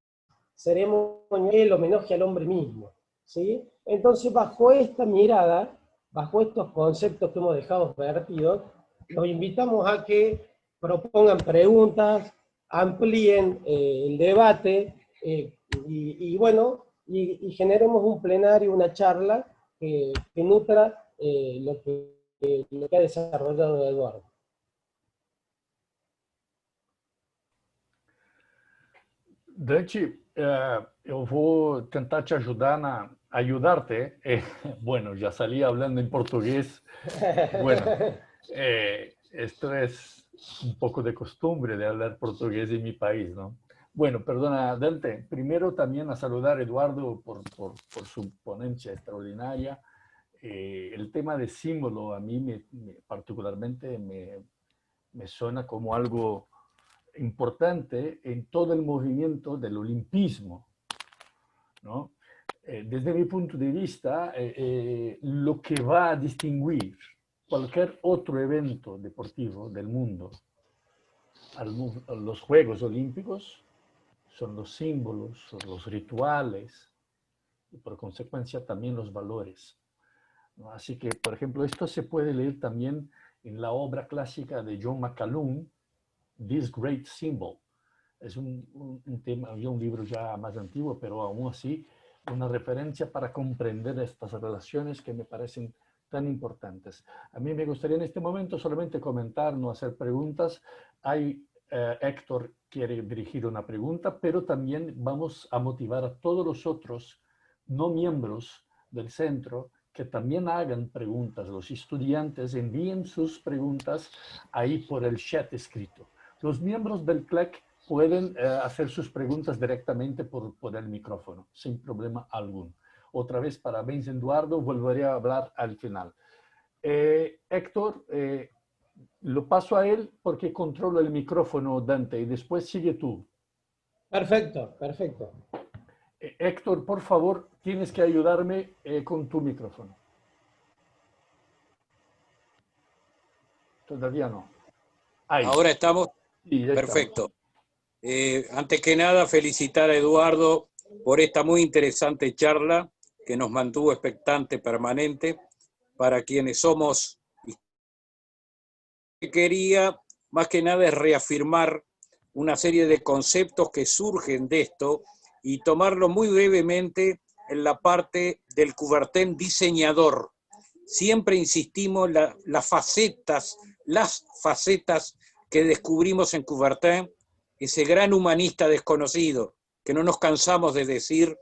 ceremonias, es el homenaje al hombre mismo. ¿Sí? Entonces, bajo esta mirada, bajo estos conceptos que hemos dejado vertidos, los invitamos a que propongan preguntas, amplíen el debate y generemos un plenario, una charla que nutra lo que ha desarrollado Eduardo. Dante, eu vou tentar te ajudar ayudarte. Bueno, ya salí hablando en portugués. Bueno, esto es un poco de costumbre de hablar portugués en mi país, ¿no? Bueno, perdona, Dante. Primero también a saludar a Eduardo por su ponencia extraordinaria. El tema de símbolo a mí particularmente me suena como algo importante en todo el movimiento del olimpismo, ¿no? Desde mi punto de vista, lo que va a distinguir cualquier otro evento deportivo del mundo a los Juegos Olímpicos son los símbolos, son los rituales y por consecuencia también los valores, ¿no? Así que, por ejemplo, esto se puede leer también en la obra clásica de John McCallum, This Great Symbol. Es un tema, había un libro ya más antiguo, pero aún así una referencia para comprender estas relaciones que me parecen tan importantes. A mí me gustaría en este momento solamente comentar, no hacer preguntas. Héctor quiere dirigir una pregunta, pero también vamos a motivar a todos los otros no miembros del centro que también hagan preguntas. Los estudiantes envíen sus preguntas ahí por el chat escrito. Los miembros del CLEC pueden hacer sus preguntas directamente por el micrófono, sin problema alguno. Otra vez, parabéns, Eduardo, volveré a hablar al final. Héctor, lo paso a él porque controlo el micrófono, Dante, y después sigue tú. Perfecto, perfecto. Héctor, por favor, tienes que ayudarme con tu micrófono. Todavía no. Ahí. Ahora estamos. Sí, perfecto. Antes que nada, felicitar a Eduardo por esta muy interesante charla que nos mantuvo expectante permanente. Para quienes somos, quería más que nada es reafirmar una serie de conceptos que surgen de esto y tomarlo muy brevemente en la parte del Coubertin diseñador. Siempre insistimos las facetas que descubrimos en Coubertin, ese gran humanista desconocido, que no nos cansamos de decir,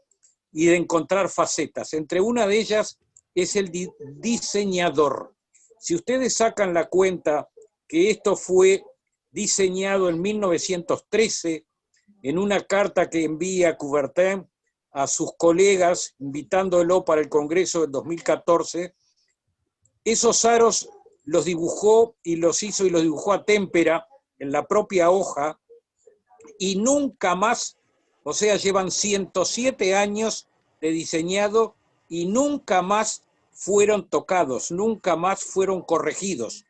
y de encontrar facetas. Entre una de ellas es el diseñador. Si ustedes sacan la cuenta que esto fue diseñado en 1913, en una carta que envía Coubertin a sus colegas, invitándolo para el Congreso del 2014, esos aros los dibujó y los hizo y los dibujó a témpera en la propia hoja, y nunca más, o sea, llevan 107 años de diseñado y nunca más fueron tocados, nunca más fueron corregidos.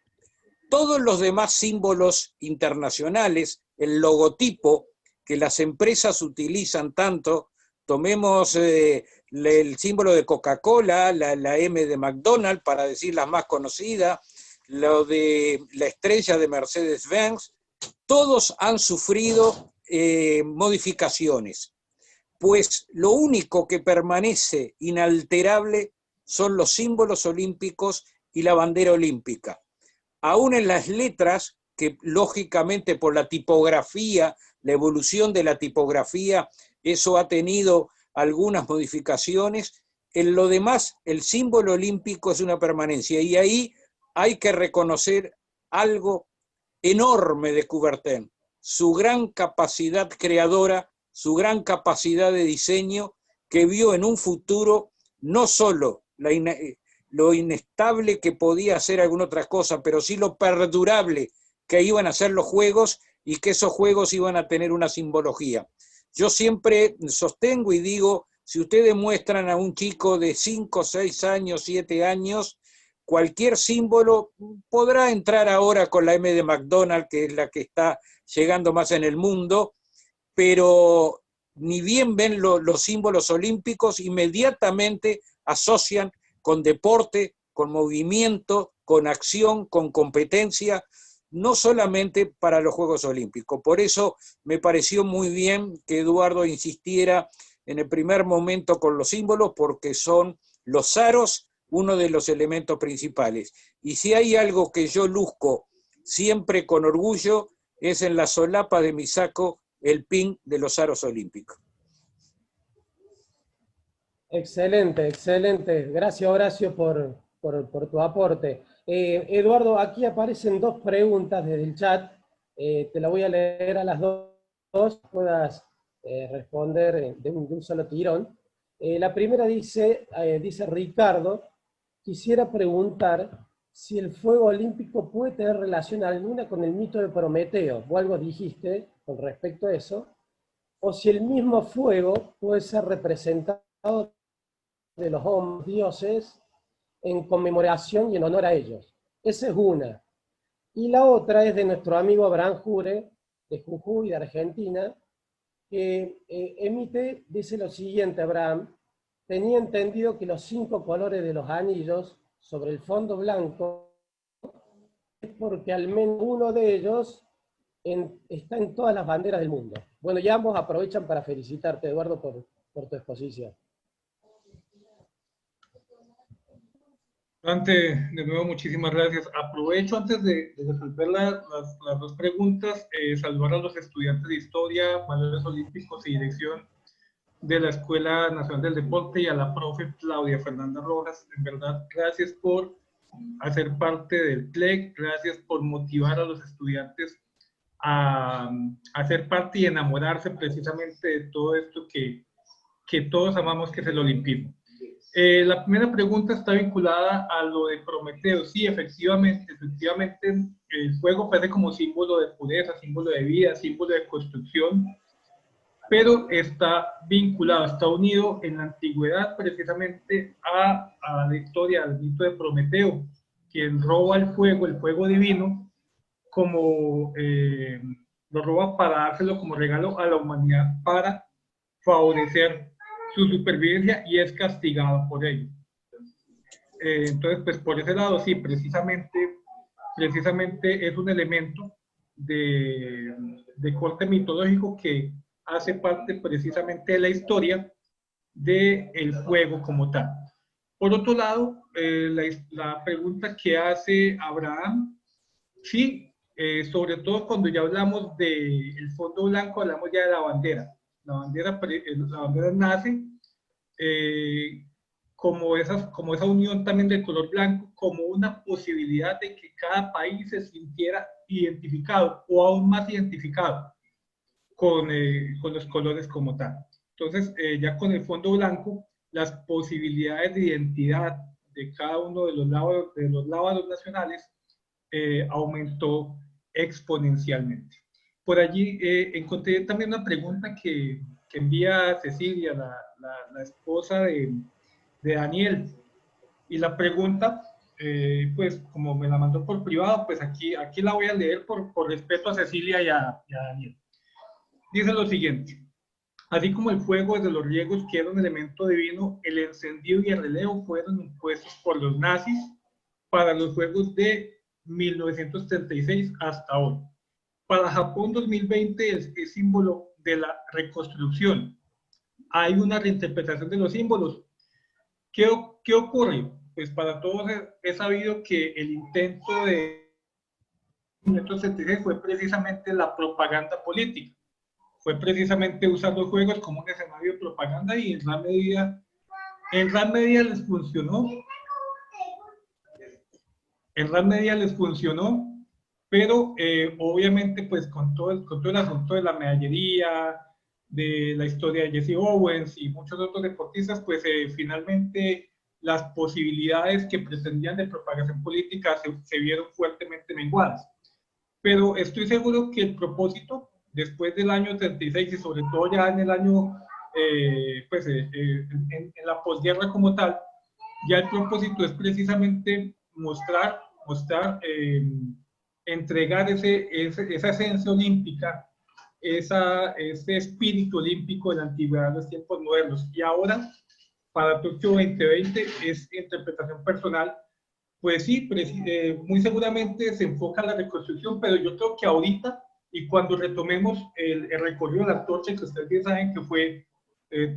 Todos los demás símbolos internacionales, el logotipo que las empresas utilizan tanto, tomemos el símbolo de Coca-Cola, la M de McDonald's, para decir las más conocidas, lo de la estrella de Mercedes-Benz, todos han sufrido modificaciones. pues lo único que permanece inalterable son los símbolos olímpicos y la bandera olímpica. Aún en las letras, que lógicamente por la tipografía, la evolución de la tipografía, eso ha tenido algunas modificaciones. En lo demás, el símbolo olímpico es una permanencia, y ahí hay que reconocer algo enorme de Coubertin, su gran capacidad creadora, su gran capacidad de diseño, que vio en un futuro no solo lo inestable que podía hacer alguna otra cosa, pero sí lo perdurable que iban a ser los juegos, y que esos juegos iban a tener una simbología. Yo siempre sostengo y digo, si ustedes muestran a un chico de 5, 6 años, 7 años, cualquier símbolo podrá entrar ahora con la M de McDonald's, que es la que está llegando más en el mundo, pero ni bien ven los símbolos olímpicos, inmediatamente asocian con deporte, con movimiento, con acción, con competencia, no solamente para los Juegos Olímpicos. Por eso me pareció muy bien que Eduardo insistiera en el primer momento con los símbolos, porque son los aros uno de los elementos principales. Y si hay algo que yo luzco siempre con orgullo, es en la solapa de mi saco el pin de los aros olímpicos. Excelente, excelente. Gracias, Horacio, por tu aporte. Eduardo, aquí aparecen dos preguntas desde el chat. Te la voy a leer a las dos, puedas responder de un solo tirón. La primera dice Ricardo, quisiera preguntar si el fuego olímpico puede tener relación alguna con el mito de Prometeo, o algo dijiste con respecto a eso, o si el mismo fuego puede ser representado de los hombres dioses en conmemoración y en honor a ellos. Esa es una. Y la otra es de nuestro amigo Abraham Jure, de Jujuy, de Argentina, que dice lo siguiente, Abraham: tenía entendido que los 5 colores de los anillos sobre el fondo blanco es porque al menos uno de ellos está en todas las banderas del mundo. Bueno, ya ambos aprovechan para felicitarte, Eduardo, por tu exposición. Dante, de nuevo, muchísimas gracias. Aprovecho antes de resolver las dos preguntas, saludar a los estudiantes de Historia, Valores Olímpicos y Dirección de la Escuela Nacional del Deporte, y a la profe Claudia Fernanda Rojas. En verdad, gracias por hacer parte del CLEC, gracias por motivar a los estudiantes a hacer parte y enamorarse precisamente de todo esto que todos amamos, que es el olimpismo. La primera pregunta está vinculada a lo de Prometeo. Sí, efectivamente, el fuego parece como símbolo de pureza, símbolo de vida, símbolo de construcción, pero está vinculado, está unido en la antigüedad precisamente a la historia, al mito de Prometeo, quien roba el fuego divino, como lo roba para dárselo como regalo a la humanidad para favorecer su supervivencia, y es castigado por ello. Entonces, pues por ese lado, sí, precisamente es un elemento de corte mitológico que hace parte precisamente de la historia del fuego como tal. Por otro lado, la pregunta que hace Abraham, sí, sobre todo cuando ya hablamos del fondo blanco, hablamos ya de la bandera. La bandera nace como esa unión también del color blanco, como una posibilidad de que cada país se sintiera identificado, o aún más identificado con los colores como tal. Entonces, ya con el fondo blanco, las posibilidades de identidad de cada uno de los lábaros nacionales aumentó exponencialmente. Por allí encontré también una pregunta que envía Cecilia, la esposa de Daniel, y la pregunta, pues como me la mandó por privado, pues aquí la voy a leer por respeto a Cecilia y a Daniel. Dice lo siguiente: así como el fuego desde los riegos, que era un elemento divino, el encendido y el relevo fueron impuestos por los nazis para los Juegos de 1936 hasta hoy. Para Japón 2020 es símbolo de la reconstrucción. hay una reinterpretación de los símbolos. ¿Qué ocurre? Pues para todos es sabido que el intento de 1976 fue precisamente la propaganda política, fue precisamente usar los juegos como un escenario de propaganda y en gran medida les funcionó, pero obviamente pues con todo el asunto de la medallería, de la historia de Jesse Owens y muchos otros deportistas, pues finalmente las posibilidades que pretendían de propagación política se vieron fuertemente menguadas. Pero estoy seguro que el propósito, después del año 36 y sobre todo ya en el año, en la posguerra como tal, ya el propósito es precisamente entregar esa esencia olímpica, ese espíritu olímpico de la antigüedad de los tiempos modernos. Y ahora, para Tokio 2020, es interpretación personal. Pues sí, muy seguramente se enfoca en la reconstrucción, pero yo creo que ahorita, y cuando retomemos el recorrido de la antorcha, que ustedes bien saben que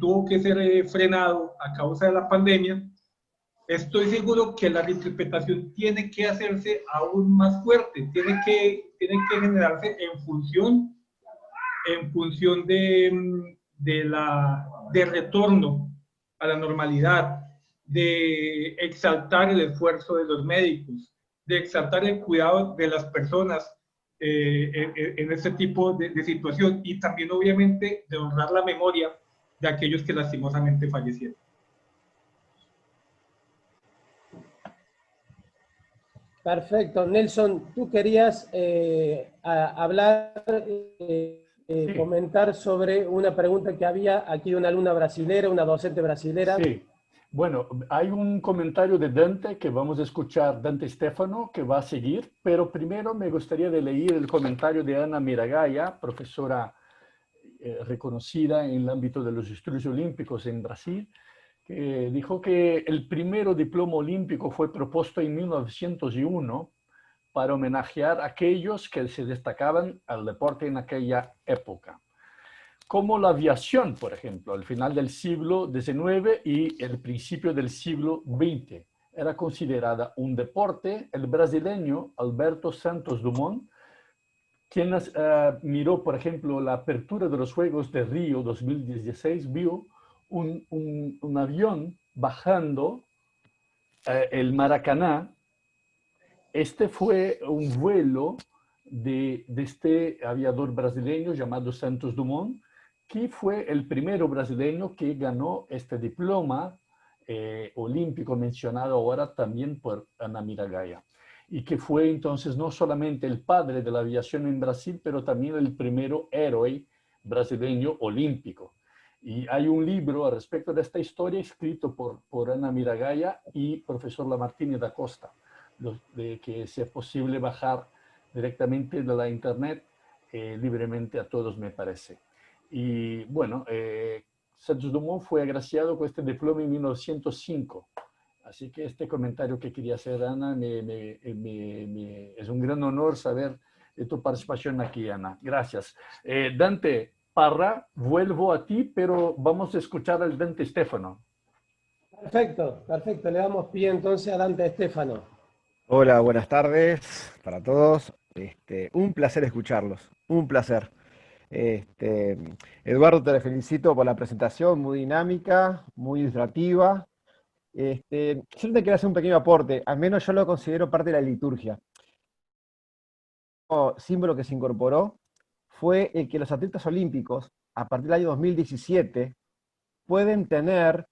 tuvo que ser frenado a causa de la pandemia, estoy seguro que la reinterpretación tiene que hacerse aún más fuerte, tiene que generarse en función de retorno a la normalidad, de exaltar el esfuerzo de los médicos, de exaltar el cuidado de las personas en este tipo de situación y también obviamente de honrar la memoria de aquellos que lastimosamente fallecieron. Perfecto. Nelson, tú querías hablar, Sí. comentar sobre una pregunta que había aquí de una alumna brasilera, una docente brasilera. Sí. Bueno, hay un comentario de Dante que vamos a escuchar, Dante Stefano, que va a seguir, pero primero me gustaría de leer el comentario de Ana Miragaya, profesora reconocida en el ámbito de los estudios olímpicos en Brasil, que dijo que el primer diploma olímpico fue propuesto en 1901 para homenajear a aquellos que se destacaban al deporte en aquella época, como la aviación, por ejemplo, al final del siglo XIX y el principio del siglo XX. Era considerada un deporte. El brasileño Alberto Santos Dumont, quien miró, por ejemplo, la apertura de los Juegos de Río 2016, vio un avión bajando el Maracaná. Este fue un vuelo de este aviador brasileño llamado Santos Dumont, que fue el primero brasileño que ganó este diploma olímpico mencionado ahora también por Ana Miragaya, y que fue entonces no solamente el padre de la aviación en Brasil, pero también el primero héroe brasileño olímpico. Y hay un libro al respecto de esta historia escrito por Ana Miragaya y profesor Lamartine da Costa, de que sea posible bajar directamente de la internet libremente a todos, me parece. Y bueno, Santos Dumont fue agraciado con este diploma en 1905. Así que este comentario que quería hacer, Ana, es un gran honor saber de tu participación aquí, Ana. Gracias. Dante Parra, vuelvo a ti, pero vamos a escuchar al Dante Stefano. Perfecto, perfecto. Le damos pie entonces a Dante Stefano. Hola, buenas tardes para todos. Un placer escucharlos, un placer. Eduardo, te felicito por la presentación, muy dinámica, muy ilustrativa. Yo te quiero hacer un pequeño aporte, al menos yo lo considero parte de la liturgia. El símbolo que se incorporó fue el que los atletas olímpicos, a partir del año 2017, pueden tener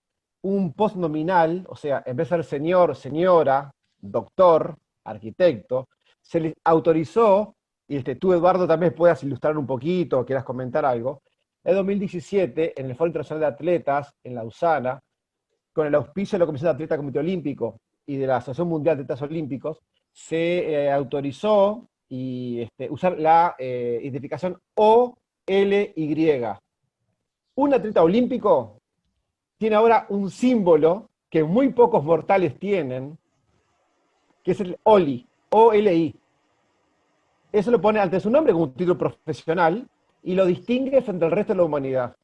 un postnominal, o sea, en vez de ser señor, señora, doctor, arquitecto, se les autorizó, y tú, Eduardo, también puedas ilustrar un poquito, quieras comentar algo. En 2017, en el Foro Internacional de Atletas, en Lausana, con el auspicio de la Comisión de Atletas del Comité Olímpico y de la Asociación Mundial de Atletas Olímpicos, se autorizó usar la identificación OLY. Un atleta olímpico tiene ahora un símbolo que muy pocos mortales tienen, que es el OLI, OLI. Eso lo pone ante su nombre como un título profesional y lo distingue frente al resto de la humanidad.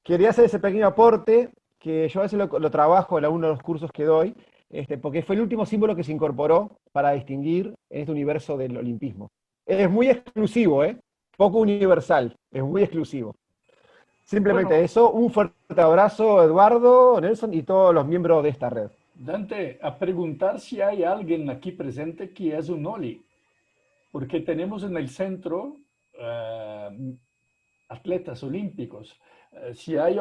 quería hacer ese pequeño aporte, que yo a veces lo trabajo en alguno de los cursos que doy, porque fue el último símbolo que se incorporó para distinguir en este universo del olimpismo. Es muy exclusivo, poco universal, es muy exclusivo. Simplemente Bueno, eso, un fuerte abrazo, Eduardo, Nelson y todos los miembros de esta red. Dante, a preguntar si hay alguien aquí presente que es un Oli, porque tenemos en el centro atletas olímpicos. Si hay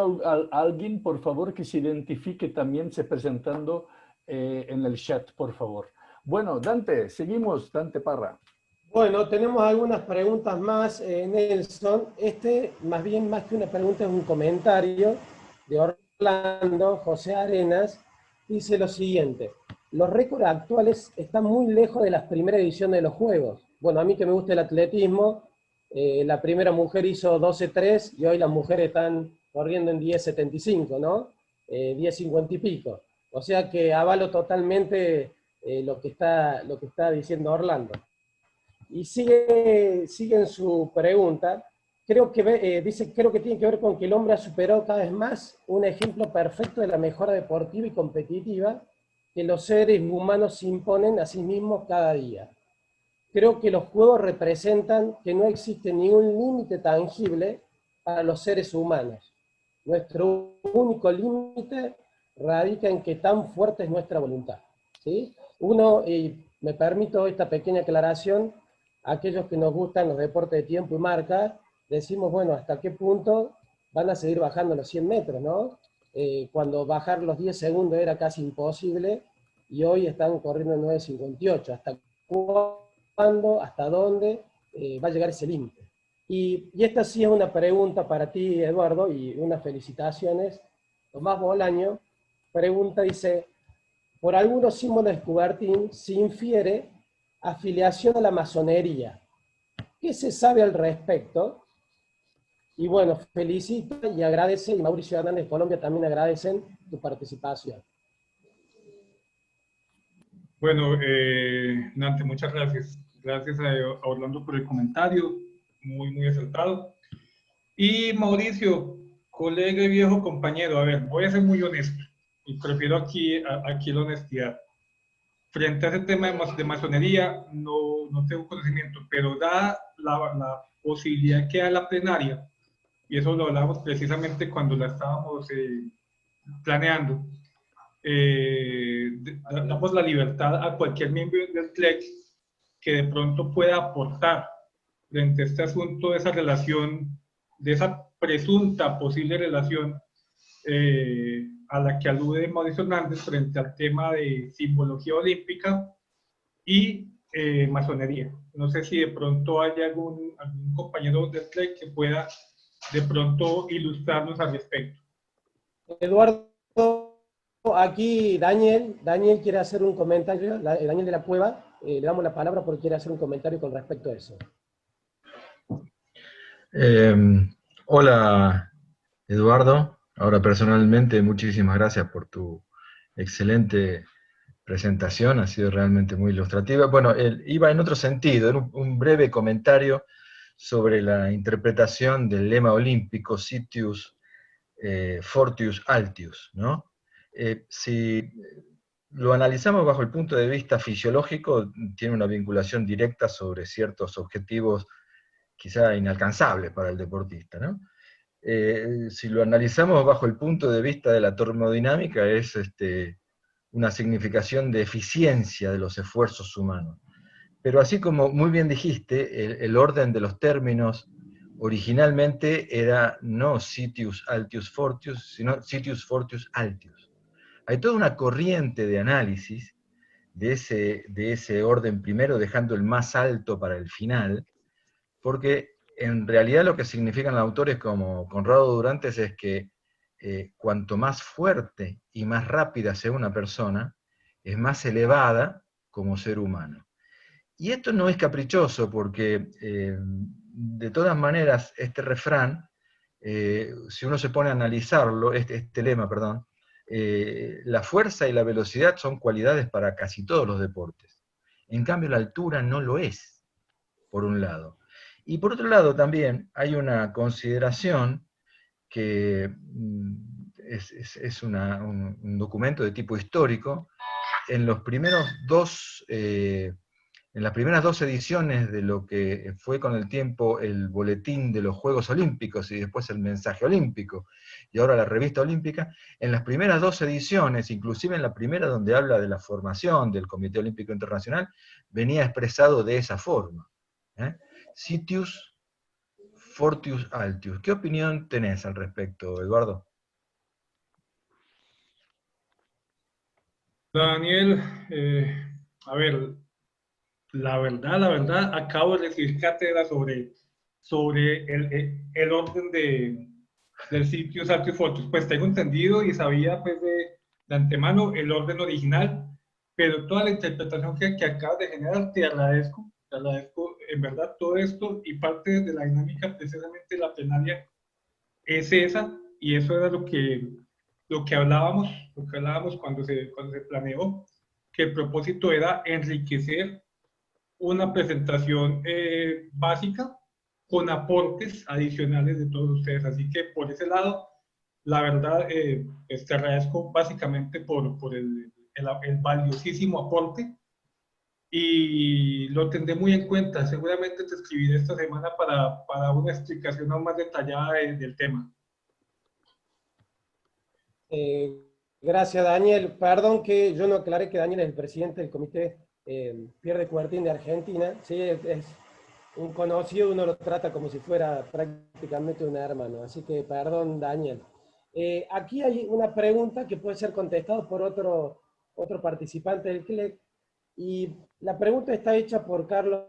alguien, por favor, que se identifique también se presentando en el chat, por favor. Bueno, Dante, seguimos, Dante Parra. Bueno, tenemos algunas preguntas más, Nelson. Más bien, más que una pregunta, es un comentario de Orlando, José Arenas. Dice lo siguiente: los récords actuales están muy lejos de las primeras ediciones de los Juegos. Bueno, a mí que me gusta el atletismo, la primera mujer hizo 12.3 y hoy las mujeres están corriendo en 10.75, ¿no? 10.50 y pico. O sea que avalo totalmente lo que está diciendo Orlando. Y sigue en su pregunta. Creo que tiene que ver con que el hombre ha superado cada vez más un ejemplo perfecto de la mejora deportiva y competitiva que los seres humanos se imponen a sí mismos cada día. Creo que los juegos representan que no existe ningún límite tangible para los seres humanos. Nuestro único límite radica en que tan fuerte es nuestra voluntad, ¿sí? Y me permito esta pequeña aclaración: aquellos que nos gustan los deportes de tiempo y marca, decimos, bueno, ¿hasta qué punto van a seguir bajando los 100 metros, no? Cuando bajar los 10 segundos era casi imposible, y hoy están corriendo en 9.58. ¿Hasta cuándo, hasta dónde va a llegar ese límite? Y esta sí es una pregunta para ti, Eduardo, y unas felicitaciones. Tomás Bolaño pregunta, dice: por algunos símbolos de Coubertin se infiere afiliación a la masonería. ¿Qué se sabe al respecto? Y bueno, felicita y agradece, y Mauricio Hernández de Colombia también agradecen tu participación. Bueno, Nante, muchas gracias. Gracias a Orlando por el comentario, muy, muy acertado. Y Mauricio, colega y viejo compañero, a ver, voy a ser muy honesto y prefiero aquí la honestidad. Frente a ese tema de masonería, no tengo conocimiento, pero da la posibilidad que da la plenaria, y eso lo hablamos precisamente cuando la estábamos planeando, damos la libertad a cualquier miembro del CLEC que de pronto pueda aportar frente a este asunto de esa relación, de esa presunta posible relación a la que alude Mauricio Hernández frente al tema de simbología olímpica y masonería. No sé si de pronto hay algún compañero del CLEC que pueda de pronto ilustrarnos al respecto. Eduardo, aquí Daniel quiere hacer un comentario, Daniel de la Cueva, le damos la palabra porque quiere hacer un comentario con respecto a eso. Hola, Eduardo. Ahora personalmente, muchísimas gracias por tu excelente presentación, ha sido realmente muy ilustrativa. Bueno, iba en otro sentido, en un breve comentario sobre la interpretación del lema olímpico Citius Fortius Altius, ¿no? Si lo analizamos bajo el punto de vista fisiológico, tiene una vinculación directa sobre ciertos objetivos quizá inalcanzables para el deportista, ¿no? Si lo analizamos bajo el punto de vista de la termodinámica, es una significación de eficiencia de los esfuerzos humanos. Pero así como muy bien dijiste, el orden de los términos originalmente era no Citius Altius Fortius, sino Citius Fortius Altius. Hay toda una corriente de análisis de ese orden primero, dejando el más alto para el final, porque en realidad lo que significan los autores como Conrado Durantes es que cuanto más fuerte y más rápida sea una persona, es más elevada como ser humano. Y esto no es caprichoso, porque de todas maneras este refrán, si uno se pone a analizarlo, este lema, perdón, la fuerza y la velocidad son cualidades para casi todos los deportes. En cambio la altura no lo es, por un lado. Y por otro lado también hay una consideración que es un documento de tipo histórico. En las primeras dos ediciones de lo que fue con el tiempo el boletín de los Juegos Olímpicos y después el mensaje olímpico, y ahora la revista olímpica, en las primeras dos ediciones, inclusive en la primera donde habla de la formación del Comité Olímpico Internacional, venía expresado de esa forma. Citius Fortius Altius. ¿Qué opinión tenés al respecto, Eduardo? Daniel, a ver, la verdad, acabo de recibir cátedra sobre el orden del sitio Salto y Fotos. Pues tengo entendido y sabía pues de antemano el orden original, pero toda la interpretación que acabas de generar, te agradezco en verdad todo esto, y parte de la dinámica precisamente de la plenaria es esa, y eso era lo que hablábamos cuando se planeó, que el propósito era enriquecer una presentación básica con aportes adicionales de todos ustedes. Así que por ese lado, la verdad, te agradezco básicamente por el valiosísimo aporte, y lo tendré muy en cuenta. Seguramente te escribiré esta semana para una explicación aún más detallada del tema. Gracias, Daniel. Perdón que yo no aclaré que Daniel es el presidente del comité Pierre de Coubertin de Argentina. Sí, es un conocido, uno lo trata como si fuera prácticamente un hermano. Así que perdón, Daniel. Aquí hay una pregunta que puede ser contestada por otro participante del CLEC. Y la pregunta está hecha por Carlos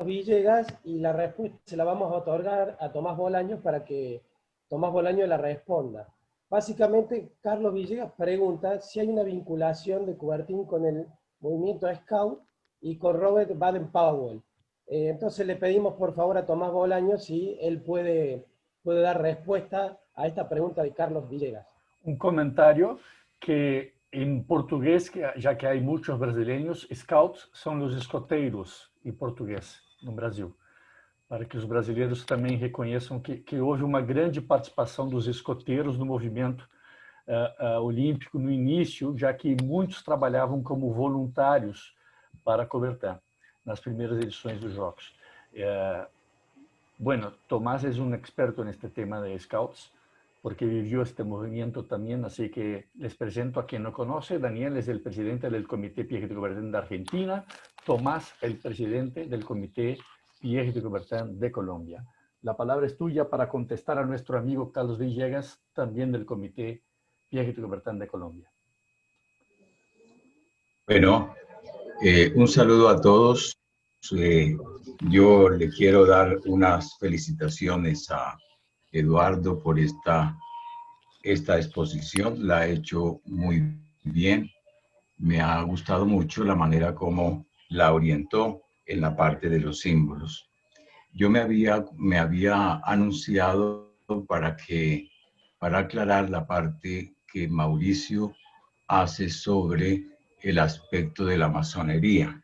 Villegas y la respuesta se la vamos a otorgar a Tomás Bolaños para que Tomás Bolaños la responda. Básicamente, Carlos Villegas pregunta si hay una vinculación de Coubertin con el movimiento Scout y con Robert Baden-Powell. Entonces le pedimos por favor a Tomás Bolaños si él puede dar respuesta a esta pregunta de Carlos Villegas. Un comentario que en portugués, ya que hay muchos brasileños, scouts son los escoteiros en portugués no Brasil, para que os brasileiros também reconheçam que houve uma grande participação dos escoteiros no movimento olímpico no início, já que muitos trabalhavam como voluntários para Coubertin nas primeiras edições dos Jogos. Bueno, Tomás es un experto en este tema de scouts, porque vivió este movimiento también, así que les presento a quien no conoce. Daniel es el presidente del Comité Pierre de Coubertin de Argentina, Tomás el presidente del Comité Pierre de Coubertin de Colombia. La palabra es tuya para contestar a nuestro amigo Carlos Villegas, también del Comité Pierre de Coubertin de Colombia. Bueno, un saludo a todos. Yo le quiero dar unas felicitaciones a Eduardo por esta exposición. La ha hecho muy bien. Me ha gustado mucho la manera como la orientó en la parte de los símbolos. Yo me había anunciado para aclarar la parte que Mauricio hace sobre el aspecto de la masonería.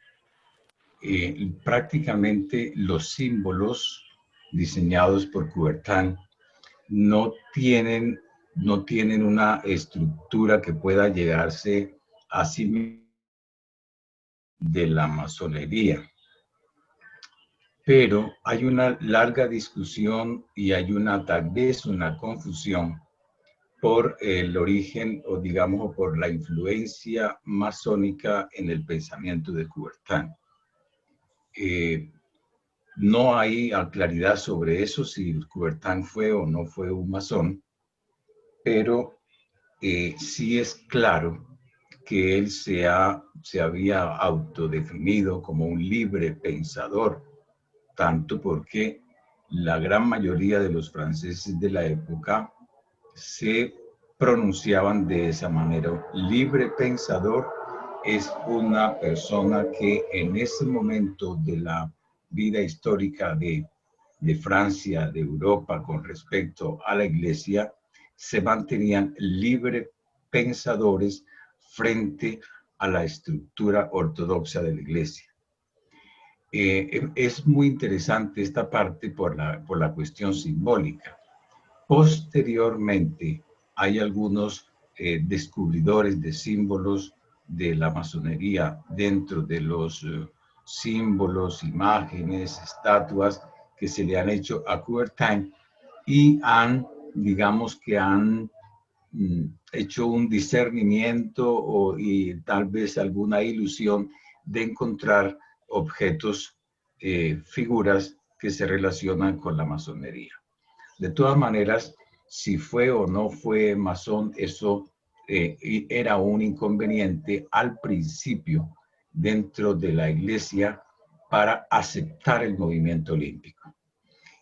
Prácticamente los símbolos diseñados por Coubertin no tienen una estructura que pueda llegarse a sí misma de la masonería. Pero hay una larga discusión y hay tal vez una confusión por el origen o digamos por la influencia masónica en el pensamiento de Coubertin. No hay claridad sobre eso, si Coubertin fue o no fue un masón, pero sí es claro que él se había autodefinido como un libre pensador, tanto porque la gran mayoría de los franceses de la época se pronunciaban de esa manera. Libre pensador es una persona que en ese momento de la vida histórica de Francia, de Europa, con respecto a la Iglesia, se mantenían libre pensadores frente a la estructura ortodoxa de la Iglesia. Es muy interesante esta parte por la cuestión simbólica. Posteriormente, hay algunos descubridores de símbolos de la masonería dentro de los símbolos, imágenes, estatuas que se le han hecho a Coubertin y han, digamos que han hecho un discernimiento y tal vez alguna ilusión de encontrar objetos, figuras que se relacionan con la masonería. De todas maneras, si fue o no fue masón, eso era un inconveniente al principio dentro de la iglesia para aceptar el movimiento olímpico.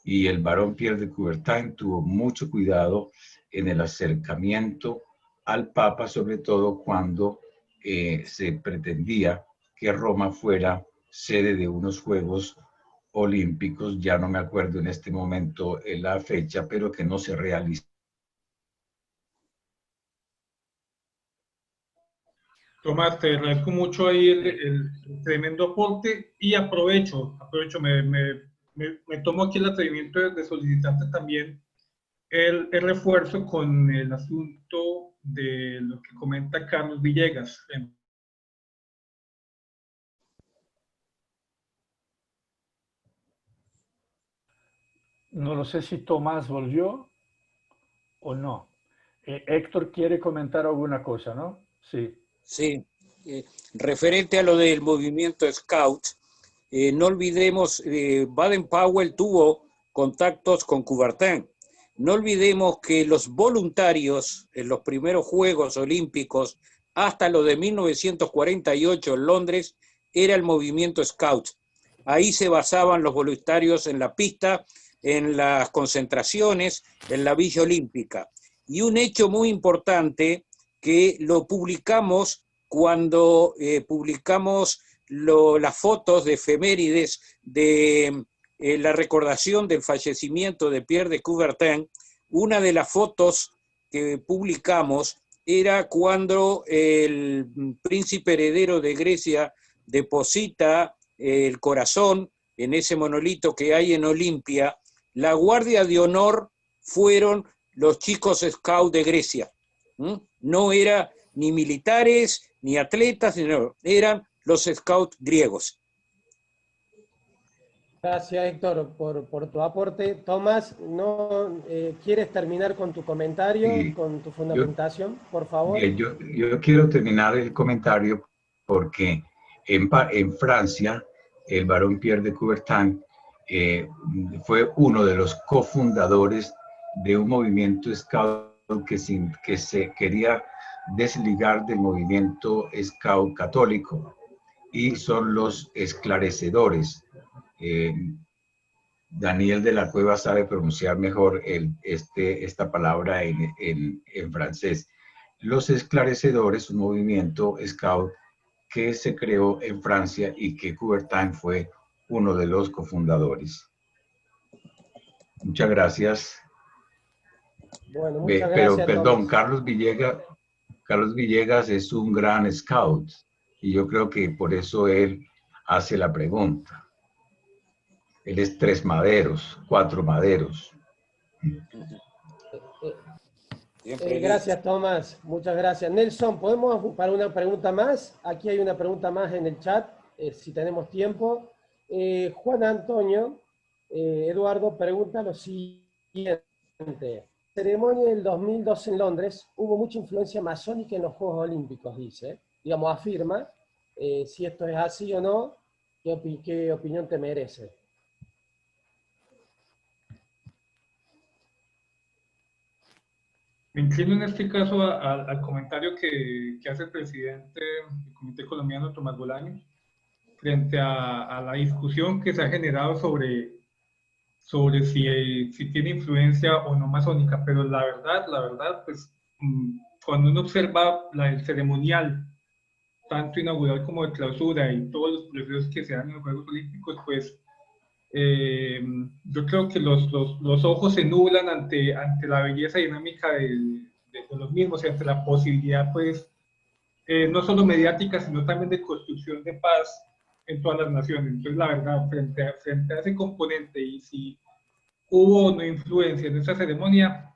Y el barón Pierre de Coubertin tuvo mucho cuidado en el acercamiento al Papa, sobre todo cuando se pretendía que Roma fuera sede de unos Juegos Olímpicos, ya no me acuerdo en este momento la fecha, pero que no se realizó. Tomás, te agradezco mucho ahí el tremendo aporte y aprovecho, me tomo aquí el atrevimiento de solicitarte también el refuerzo con el asunto de lo que comenta Carlos Villegas. No lo sé si Tomás volvió o no. Héctor quiere comentar alguna cosa, ¿no? Sí. Sí, referente a lo del movimiento Scout, no olvidemos, Baden-Powell tuvo contactos con Coubertin. No olvidemos que los voluntarios en los primeros Juegos Olímpicos, hasta los de 1948 en Londres, era el movimiento Scout. Ahí se basaban los voluntarios en la pista, en las concentraciones, en la Villa Olímpica. Y un hecho muy importante que lo publicamos cuando publicamos las fotos de efemérides de la recordación del fallecimiento de Pierre de Coubertin. Una de las fotos que publicamos era cuando el príncipe heredero de Grecia deposita el corazón en ese monolito que hay en Olimpia. La guardia de honor fueron los chicos Scout de Grecia. No era ni militares, ni atletas, sino eran los Scouts griegos. Gracias, Héctor, por tu aporte. Tomás, ¿no quieres terminar con tu comentario, Sí, con tu fundamentación, por favor? Yo quiero terminar el comentario porque en Francia, el barón Pierre de Coubertin fue uno de los cofundadores de un movimiento Scout que se quería desligar del movimiento Scout católico, y son los esclarecedores. Daniel de la Cueva sabe pronunciar mejor esta palabra en francés. Los esclarecedores, un movimiento Scout que se creó en Francia y que Coubertin fue uno de los cofundadores. Muchas gracias. Bueno, muchas gracias. Pero perdón, Tomás. Carlos Villegas es un gran Scout y yo creo que por eso él hace la pregunta. Él es 3 maderos, 4 maderos. Gracias, Tomás. Muchas gracias. Nelson, ¿podemos para una pregunta más? Aquí hay una pregunta más en el chat, si tenemos tiempo. Juan Antonio Eduardo pregunta lo siguiente. La ceremonia del 2002 en Londres hubo mucha influencia masónica en los Juegos Olímpicos, dice. Digamos, afirma. Si esto es así o no, ¿qué opinión te merece? Me inclino en este caso al comentario que hace el presidente del Comité Colombiano, Tomás Bolaños, frente a la discusión que se ha generado sobre si tiene influencia o no masónica, pero la verdad, pues cuando uno observa el ceremonial, tanto inaugural como de clausura y todos los procesos que se dan en los Juegos Olímpicos, pues yo creo que los ojos se nublan ante la belleza dinámica de los mismos y ante la posibilidad, pues, no solo mediática, sino también de construcción de paz en todas las naciones. Entonces, la verdad, frente a ese componente, y si hubo o no influencia en esta ceremonia,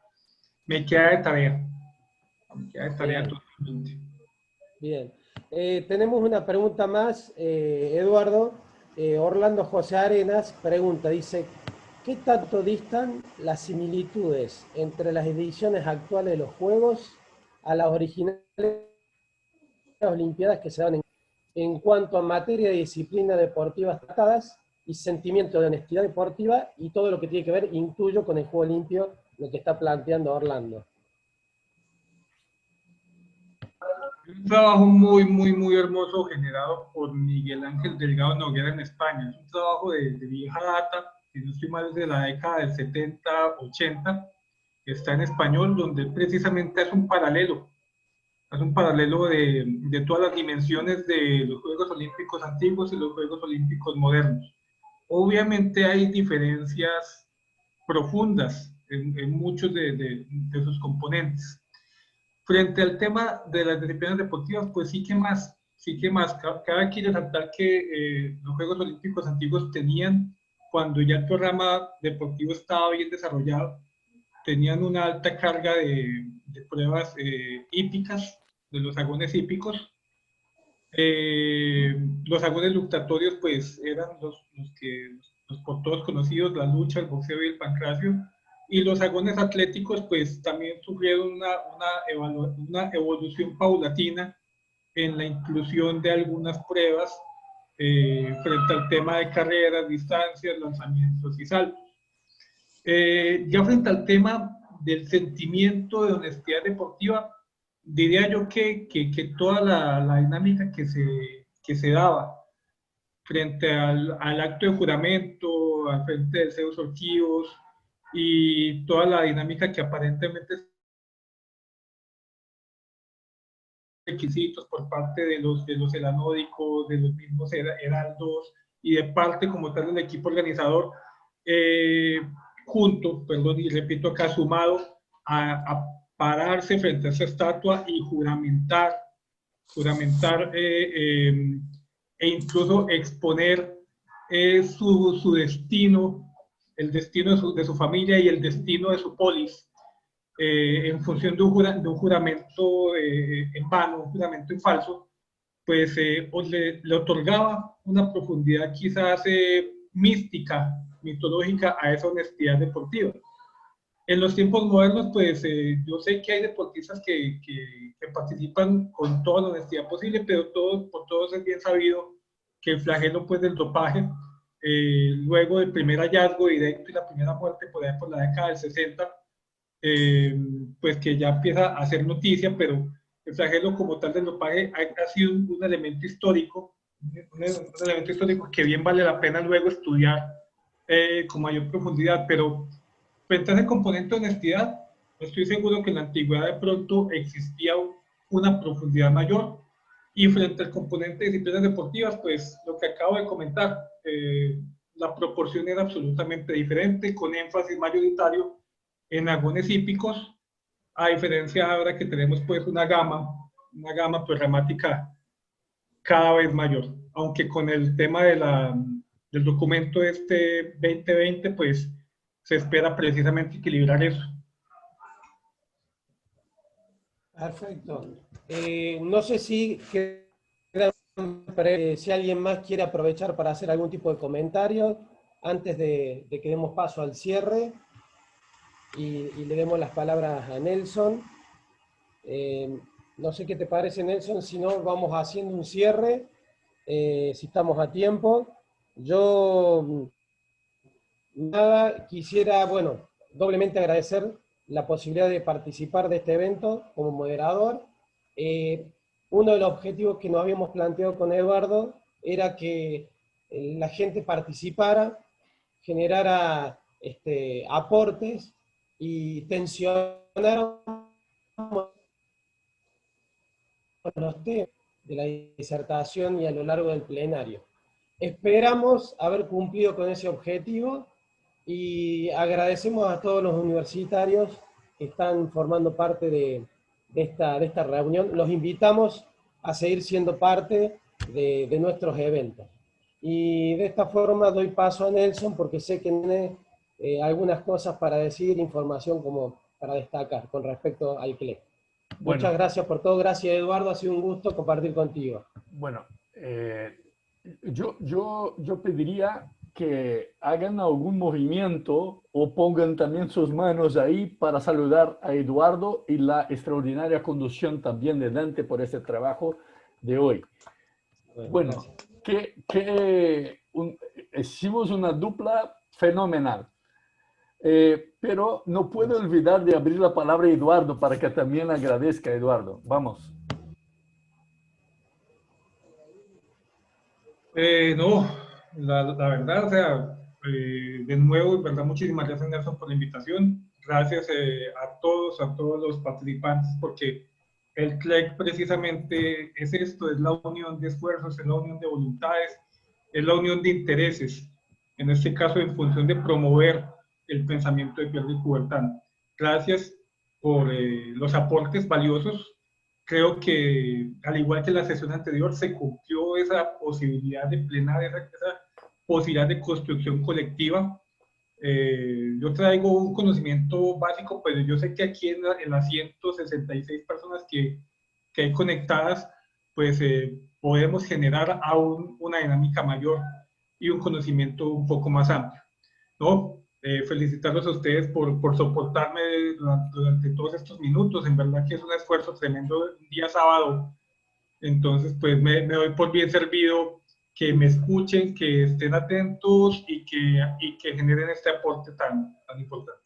Me queda de tarea. Me queda de tarea Bien. totalmente. Bien. Tenemos una pregunta más, Eduardo. Orlando José Arenas pregunta, dice, ¿qué tanto distan las similitudes entre las ediciones actuales de los Juegos a las originales Olimpiadas que se dan en cuanto a materia de disciplinas deportivas tratadas y sentimiento de honestidad deportiva y todo lo que tiene que ver, incluyo con el juego limpio, lo que está planteando Orlando? Un trabajo muy, muy, muy hermoso generado por Miguel Ángel Delgado Noguera en España. Es un trabajo de vieja data, si no estoy mal, de la década del 70, 80, que está en español, donde precisamente es un paralelo de todas las dimensiones de los Juegos Olímpicos antiguos y los Juegos Olímpicos modernos. Obviamente hay diferencias profundas en muchos de sus componentes. Frente al tema de las disciplinas deportivas, pues sí que más, sí que más. Cabe aquí resaltar que los Juegos Olímpicos antiguos tenían, cuando ya el programa deportivo estaba bien desarrollado, tenían una alta carga de pruebas hípicas, de los agones hípicos. Los agones luctatorios, pues eran los por todos conocidos, la lucha, el boxeo y el pancracio. Y los agones atléticos, pues también sufrieron una evolución paulatina en la inclusión de algunas pruebas frente al tema de carreras, distancias, lanzamientos y saltos. Ya frente al tema del sentimiento de honestidad deportiva, diría yo que toda la dinámica que se daba frente al acto de juramento, al frente del Zeus Orquídeos y toda la dinámica que aparentemente requisitos por parte de los helanódicos, de los mismos heraldos y de parte como tal del equipo organizador, junto, perdón, y repito acá, sumado a pararse frente a esa estatua y juramentar e incluso exponer su destino, el destino de su familia y el destino de su polis, en función de un juramento en vano, un juramento en falso, pues le otorgaba una profundidad quizás mística, mitológica a esa honestidad deportiva. En los tiempos modernos, pues yo sé que hay deportistas que participan con toda la honestidad posible, pero por todos es bien sabido que el flagelo pues, del dopaje, luego del primer hallazgo directo y la primera muerte por ahí por la década del 60, pues que ya empieza a hacer noticia, pero el flagelo como tal del dopaje ha sido un elemento histórico, un elemento histórico que bien vale la pena luego estudiar con mayor profundidad, pero frente a ese componente de honestidad, estoy seguro que en la antigüedad de pronto existía una profundidad mayor, y frente al componente de disciplinas deportivas, pues lo que acabo de comentar, la proporción era absolutamente diferente, con énfasis mayoritario en agones hípicos, a diferencia ahora que tenemos pues una gama programática cada vez mayor, aunque con el tema del documento este 2020, pues se espera precisamente equilibrar eso. Perfecto. No sé si alguien más quiere aprovechar para hacer algún tipo de comentario antes de que demos paso al cierre y le demos las palabras a Nelson. No sé qué te parece, Nelson, si no vamos haciendo un cierre, si estamos a tiempo. Yo nada, quisiera, bueno, doblemente agradecer la posibilidad de participar de este evento como moderador. Uno de los objetivos que nos habíamos planteado con Eduardo era que la gente participara, generara aportes y tensionara los temas de la disertación y a lo largo del plenario. Esperamos haber cumplido con ese objetivo y agradecemos a todos los universitarios que están formando parte de esta reunión. Los invitamos a seguir siendo parte de nuestros eventos. Y de esta forma doy paso a Nelson porque sé que tiene algunas cosas para decir, información como para destacar con respecto al CLEC. Bueno. Muchas gracias por todo. Gracias, Eduardo. Ha sido un gusto compartir contigo. Bueno, yo pediría que hagan algún movimiento o pongan también sus manos ahí para saludar a Eduardo y la extraordinaria conducción también de Dante por este trabajo de hoy. Bueno, hicimos una dupla fenomenal. Pero no puedo olvidar de abrir la palabra a Eduardo para que también agradezca a Eduardo. Vamos. No, la verdad, o sea, de nuevo, de verdad, muchísimas gracias, Nelson, por la invitación. Gracias a todos los participantes, porque el CLEC precisamente es esto, es la unión de esfuerzos, es la unión de voluntades, es la unión de intereses, en este caso en función de promover el pensamiento de Pierre de Coubertin. Gracias por los aportes valiosos. Creo que, al igual que en la sesión anterior, se cumplió esa posibilidad de plenar, esa posibilidad de construcción colectiva. Yo traigo un conocimiento básico, pero yo sé que aquí en las 166 personas que hay conectadas, pues podemos generar aún una dinámica mayor y un conocimiento un poco más amplio, ¿no? Felicitarlos a ustedes por soportarme durante todos estos minutos. En verdad que es un esfuerzo tremendo, un día sábado. Entonces, pues me doy por bien servido que me escuchen, que estén atentos y que generen este aporte tan importante.